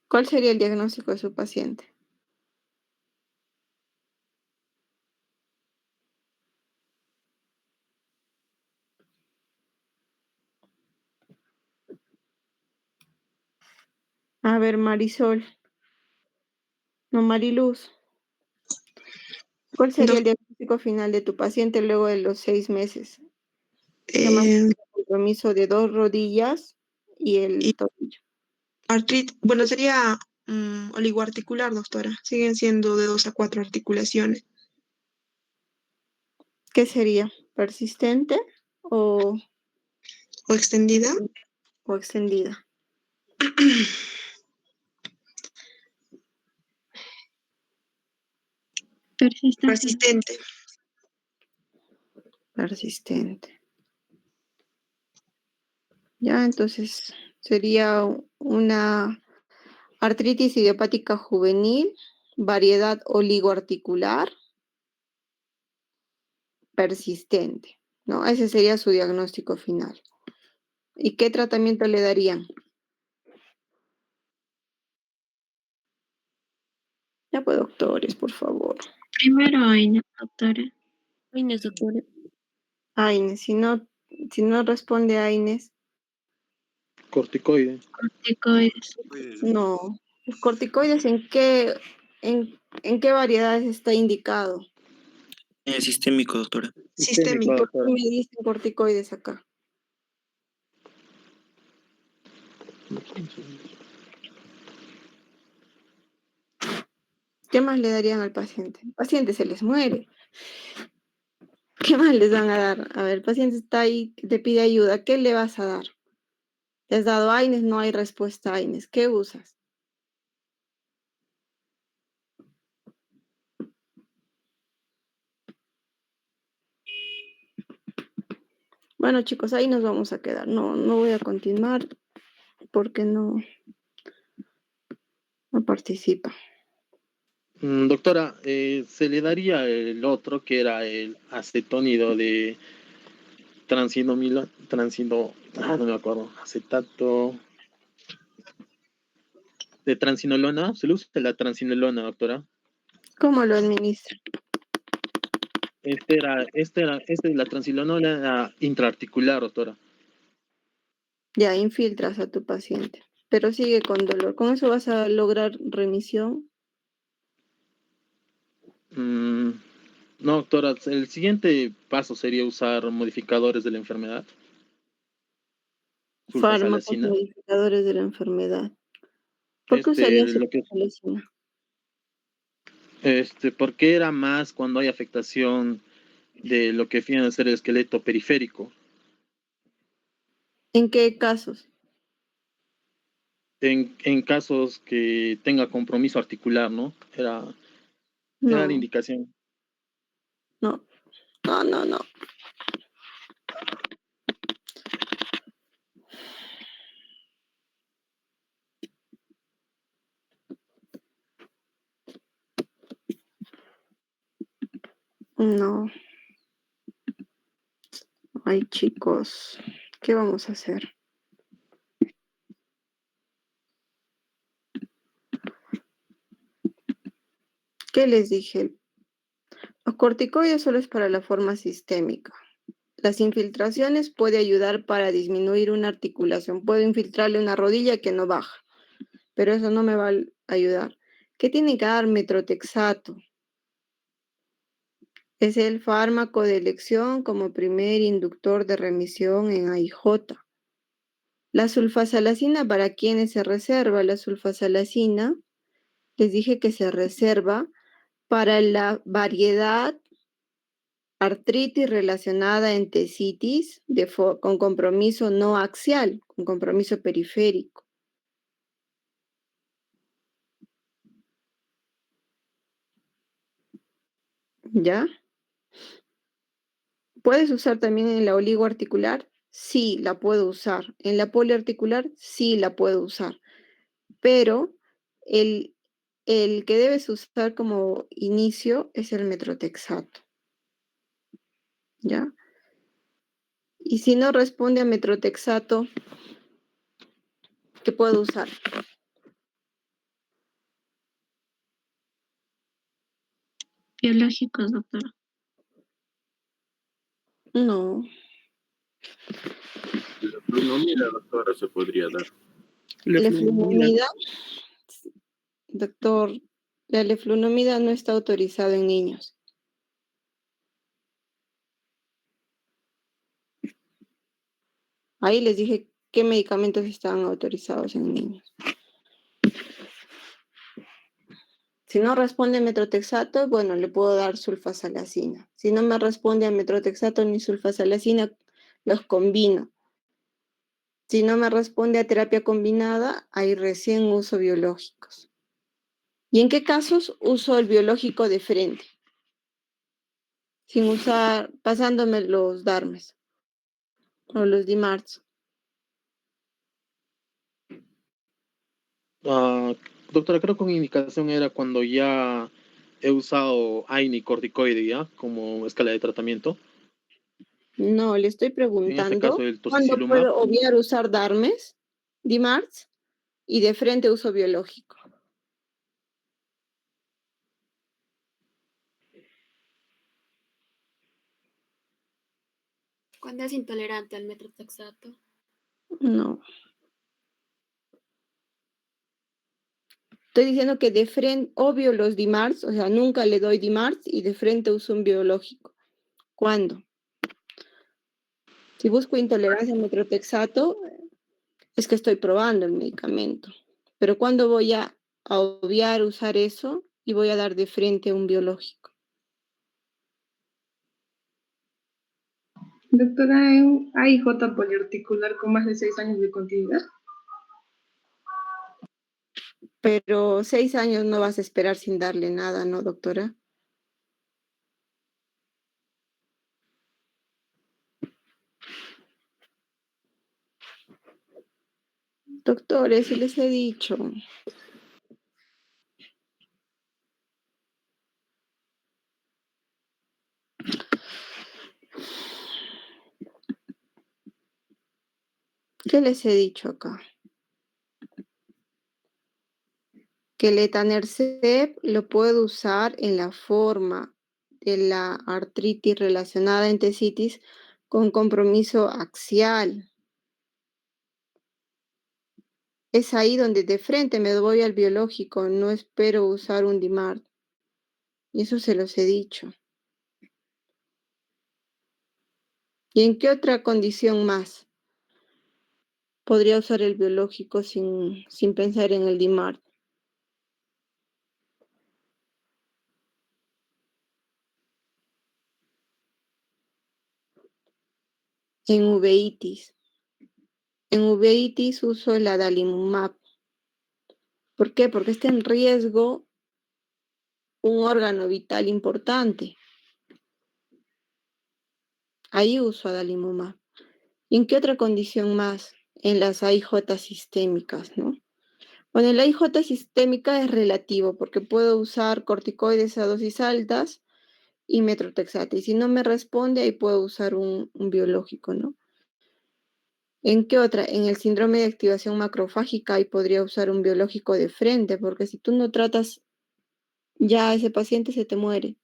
¿Cuál sería el diagnóstico de su paciente? A ver, Marisol. No, Mariluz. ¿Cuál sería el diagnóstico final de tu paciente luego de los 6 meses? El compromiso de 2 rodillas y el tobillo. Bueno, sería oligoarticular, doctora. Siguen siendo de 2 a 4 articulaciones. ¿Qué sería? ¿Persistente o extendida? O extendida. Persistente. Persistente. Ya, entonces sería una artritis idiopática juvenil, variedad oligoarticular, persistente, ¿no? Ese sería su diagnóstico final. ¿Y qué tratamiento le darían? Ya pues, doctores, por favor. Primero AINES, doctora. AINES, doctora. AINES, si no responde AINES. Corticoide. Corticoides. No. ¿Los corticoides en qué variedades está indicado? Sistémico, doctora. Sistémico. ¿Por qué me dicen corticoides acá? ¿Qué más le darían al paciente? El paciente se les muere. ¿Qué más les van a dar? A ver, el paciente está ahí, te pide ayuda. ¿Qué le vas a dar? ¿Te has dado AINES? No hay respuesta a AINES. ¿Qué usas? Bueno, chicos, ahí nos vamos a quedar. No voy a continuar porque no participa. Doctora, se le daría el otro que era el acetónido de no me acuerdo, acetato de transinolona. ¿Se le usa la transinolona, doctora? ¿Cómo lo administra? La transinolona era intraarticular, doctora. Ya infiltras a tu paciente, pero sigue con dolor. ¿Con eso vas a lograr remisión? No, doctora, el siguiente paso sería usar modificadores de la enfermedad. Fármacos Sulfasalacina. modificadores de la enfermedad. ¿Por qué usarías sulfasalacina? Porque era más cuando hay afectación de lo que viene a ser el esqueleto periférico. ¿En qué casos? En casos que tenga compromiso articular, ¿no? Era la indicación. No. No. Ay, chicos, ¿qué vamos a hacer? ¿Qué les dije? Los corticoides solo es para la forma sistémica. Las infiltraciones puede ayudar para disminuir una articulación. Puedo infiltrarle una rodilla que no baja, pero eso no me va a ayudar. ¿Qué tiene que dar metrotexato? Es el fármaco de elección como primer inductor de remisión en AIJ. La sulfasalacina, ¿para quiénes se reserva? La sulfasalacina, les dije que se reserva para la variedad artritis relacionada en tecitis con compromiso no axial, con compromiso periférico. ¿Ya? ¿Puedes usar también en la oligoarticular? Sí, la puedo usar. ¿En la poliarticular? Sí, la puedo usar. Pero el que debes usar como inicio es el metrotexato. ¿Ya? Y si no responde a metrotexato, ¿qué puedo usar? Biológicos, doctora. No. La flunomida, doctora, se podría dar. Leflunomida, doctor, la leflunomida no está autorizada en niños. Ahí les dije qué medicamentos estaban autorizados en niños. Si no responde a metrotexato, bueno, le puedo dar sulfasalacina. Si no me responde a metrotexato ni sulfasalacina, los combino. Si no me responde a terapia combinada, ahí recién uso biológicos. ¿Y en qué casos uso el biológico de frente? Sin usar, pasándome los DARMES o los DIMARS. Doctora, creo que una indicación era cuando ya he usado AINI corticoide ya como escala de tratamiento. No, le estoy En este caso preguntando el cuándo tocilizumab. puedo obviar usar DARMES, DIMARS y de frente uso biológico. ¿Cuándo es intolerante al metrotexato? No. Estoy diciendo que de frente, obvio los DIMARS, o sea, nunca le doy DIMARS y de frente uso un biológico. ¿Cuándo? Si busco intolerancia al metrotexato, es que estoy probando el medicamento. Pero ¿cuándo voy a obviar usar eso y voy a dar de frente un biológico? Doctora, ¿hay J poliarticular con más de 6 años de continuidad? Pero 6 años no vas a esperar sin darle nada, ¿no, doctora? Doctores, si les he dicho. ¿Qué les he dicho acá? Que el etanercept lo puedo usar en la forma de la artritis relacionada en tecitis con compromiso axial. Es ahí donde de frente me voy al biológico, no espero usar un DIMARD. Y eso se los he dicho. ¿Y en qué otra condición más podría usar el biológico sin pensar en el DIMARD? En uveitis. En uveitis uso el adalimumab. ¿Por qué? Porque está en riesgo un órgano vital importante. Ahí uso adalimumab. ¿Y en qué otra condición más? En las AIJ sistémicas, ¿no? Bueno, la IJ sistémica es relativo porque puedo usar corticoides a dosis altas y metrotexate. Y si no me responde, ahí puedo usar un biológico, ¿no? ¿En qué otra? En el síndrome de activación macrofágica, ahí podría usar un biológico de frente, porque si tú no tratas ya a ese paciente, se te muere.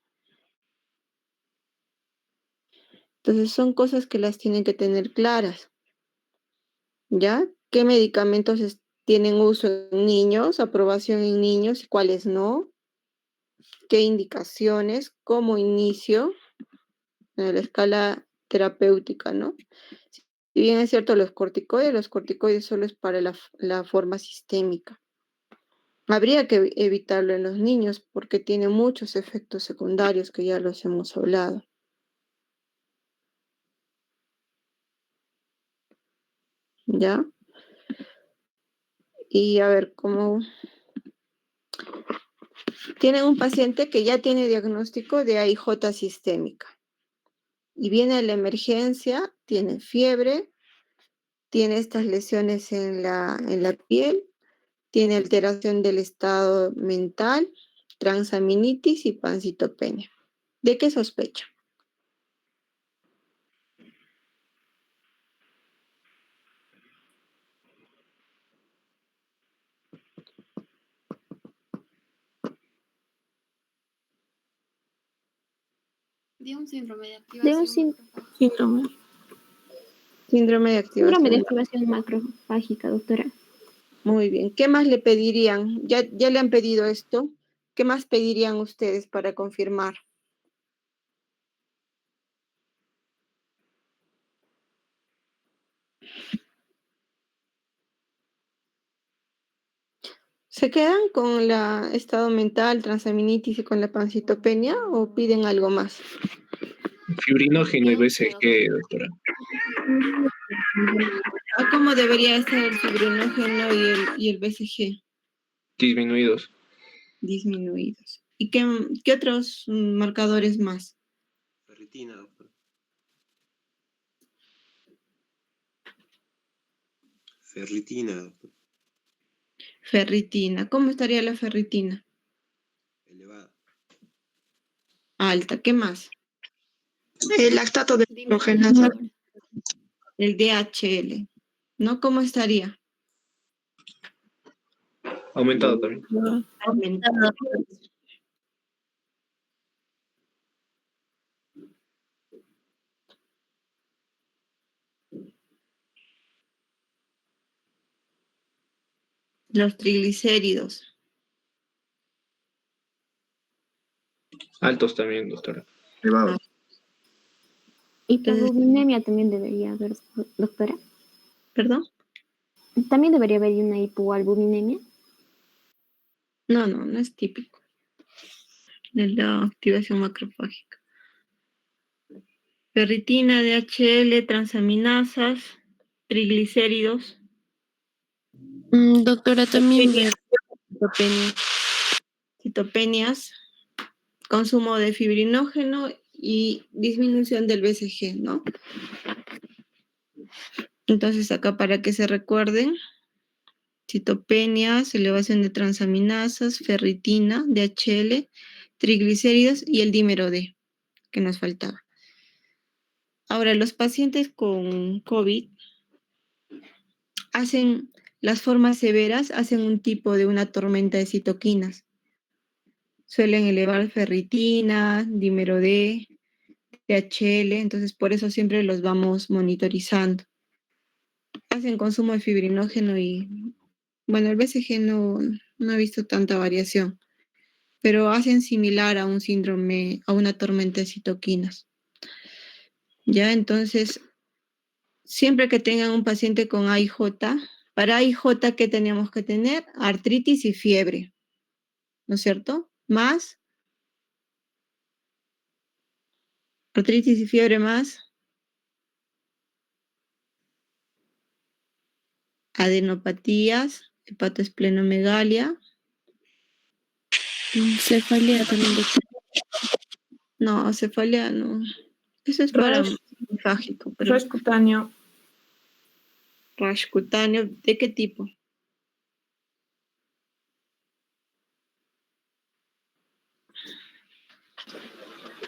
Entonces son cosas que las tienen que tener claras, ¿ya? ¿Qué medicamentos tienen uso en niños, aprobación en niños y cuáles no? ¿Qué indicaciones? ¿Cómo inicio? En la escala terapéutica, ¿no? Si bien es cierto, los corticoides solo es para la forma sistémica. Habría que evitarlo en los niños porque tiene muchos efectos secundarios que ya los hemos hablado. ¿Ya? Y a ver, ¿cómo? Tienen un paciente que ya tiene diagnóstico de AIJ sistémica. Y viene a la emergencia, tiene fiebre, tiene estas lesiones en la piel, tiene alteración del estado mental, transaminitis y pancitopenia. ¿De qué sospecha? De un síndrome de De un activación. Síndrome. Síndrome de activación. síndrome de activación macrofágica, doctora. Muy bien. ¿Qué más le pedirían? ¿Ya le han pedido esto? ¿Qué más pedirían ustedes para confirmar? ¿Se quedan con la estado mental, transaminitis y con la pancitopenia o piden algo más? Fibrinógeno y BCG, doctora. ¿Cómo debería ser el fibrinógeno y el BCG? Disminuidos. Disminuidos. ¿Y qué otros marcadores más? Ferritina, doctor. Ferritina, doctor. Ferritina. ¿Cómo estaría la ferritina? Elevada. Alta. ¿Qué más? El lactato de hidrogenasa. El DHL. ¿No? ¿Cómo estaría? Aumentado también. Aumentado. Los triglicéridos. Altos también, doctora. Elevado. Hipoalbuminemia también debería haber, doctora. ¿Perdón? También debería haber una hipoalbuminemia. No es típico de la activación macrofágica. Ferritina, DHL, transaminasas, triglicéridos. Doctora, también ver Citopenias, consumo de fibrinógeno y disminución del BCG, ¿no? Entonces acá para que se recuerden, citopenias, elevación de transaminasas, ferritina, DHL, triglicéridos y el dímero D, que nos faltaba. Ahora, los pacientes con COVID las formas severas hacen un tipo de una tormenta de citoquinas. Suelen elevar ferritina, dímero D, DHL, entonces por eso siempre los vamos monitorizando. Hacen consumo de fibrinógeno y, bueno, el BCG no he visto tanta variación, pero hacen similar a un síndrome, a una tormenta de citoquinas. Ya, entonces, siempre que tengan un paciente con AIJ, para AIJ, ¿qué tenemos que tener? Artritis y fiebre, ¿no es cierto? Más artritis y fiebre más adenopatías, hepatoesplenomegalia. cefalea también, doctora. No, cefalea no. Eso es para fágico, pero Rash cutáneo. rash cutáneo, ¿de qué tipo?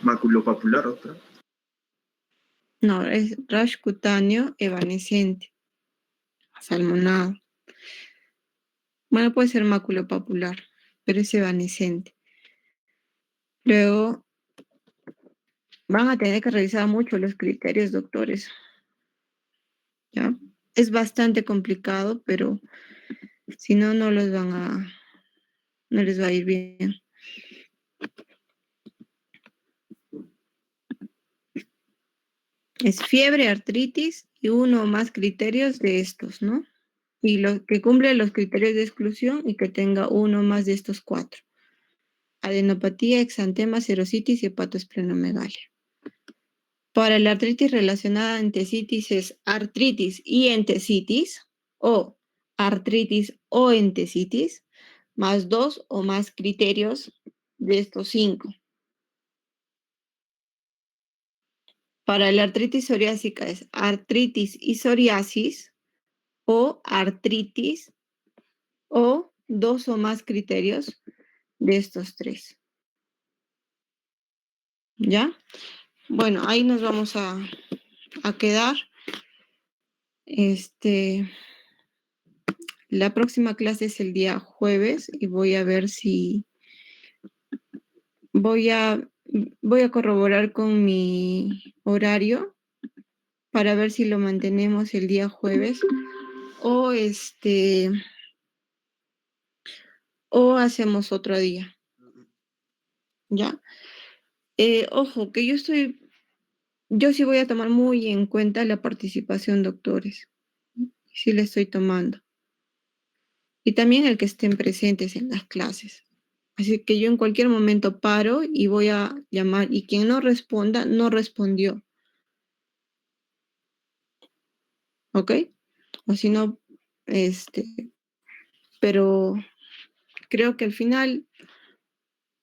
Maculopapular, doctora. No, es rash cutáneo evanescente, salmonado. Bueno, puede ser maculopapular, pero es evanescente. Luego van a tener que revisar mucho los criterios, doctores. ¿Ya? Es bastante complicado, pero si no, no les va a ir bien. Es fiebre, artritis y uno o más criterios de estos, ¿no? Y lo que cumple los criterios de exclusión y que tenga uno o más de estos 4. Adenopatía, exantema, serositis y hepatoesplenomegalia. Para la artritis relacionada a entesitis es artritis y entesitis o artritis o entesitis, más 2 o más criterios de estos 5. Para la artritis psoriásica es artritis y psoriasis o artritis o 2 o más criterios de estos 3. ¿Ya? Bueno, ahí nos vamos a quedar. La próxima clase es el día jueves y voy a ver si voy a corroborar con mi horario para ver si lo mantenemos el día jueves o o hacemos otro día. ¿Ya? Ojo, que yo sí voy a tomar muy en cuenta la participación, doctores. Sí la estoy tomando. Y también el que estén presentes en las clases. Así que yo en cualquier momento paro y voy a llamar y quien no responda, no respondió. ¿Ok? O si no, pero creo que al final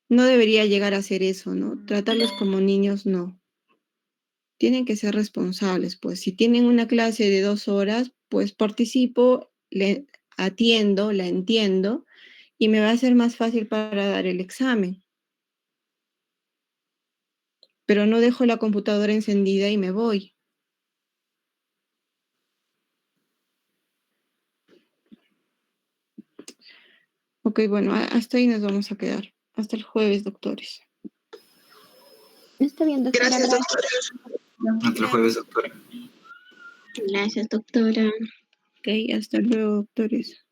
no debería llegar a ser eso, ¿no? Tratarlos como niños, no. Tienen que ser responsables, pues. Si tienen una clase de 2 horas, pues participo, le atiendo, la entiendo y me va a ser más fácil para dar el examen. Pero no dejo la computadora encendida y me voy. Ok, bueno, hasta ahí nos vamos a quedar. Hasta el jueves, doctores. Está bien, doctora. Gracias, doctora. Hasta el jueves, doctora. Gracias, doctora. Ok, hasta luego, doctores.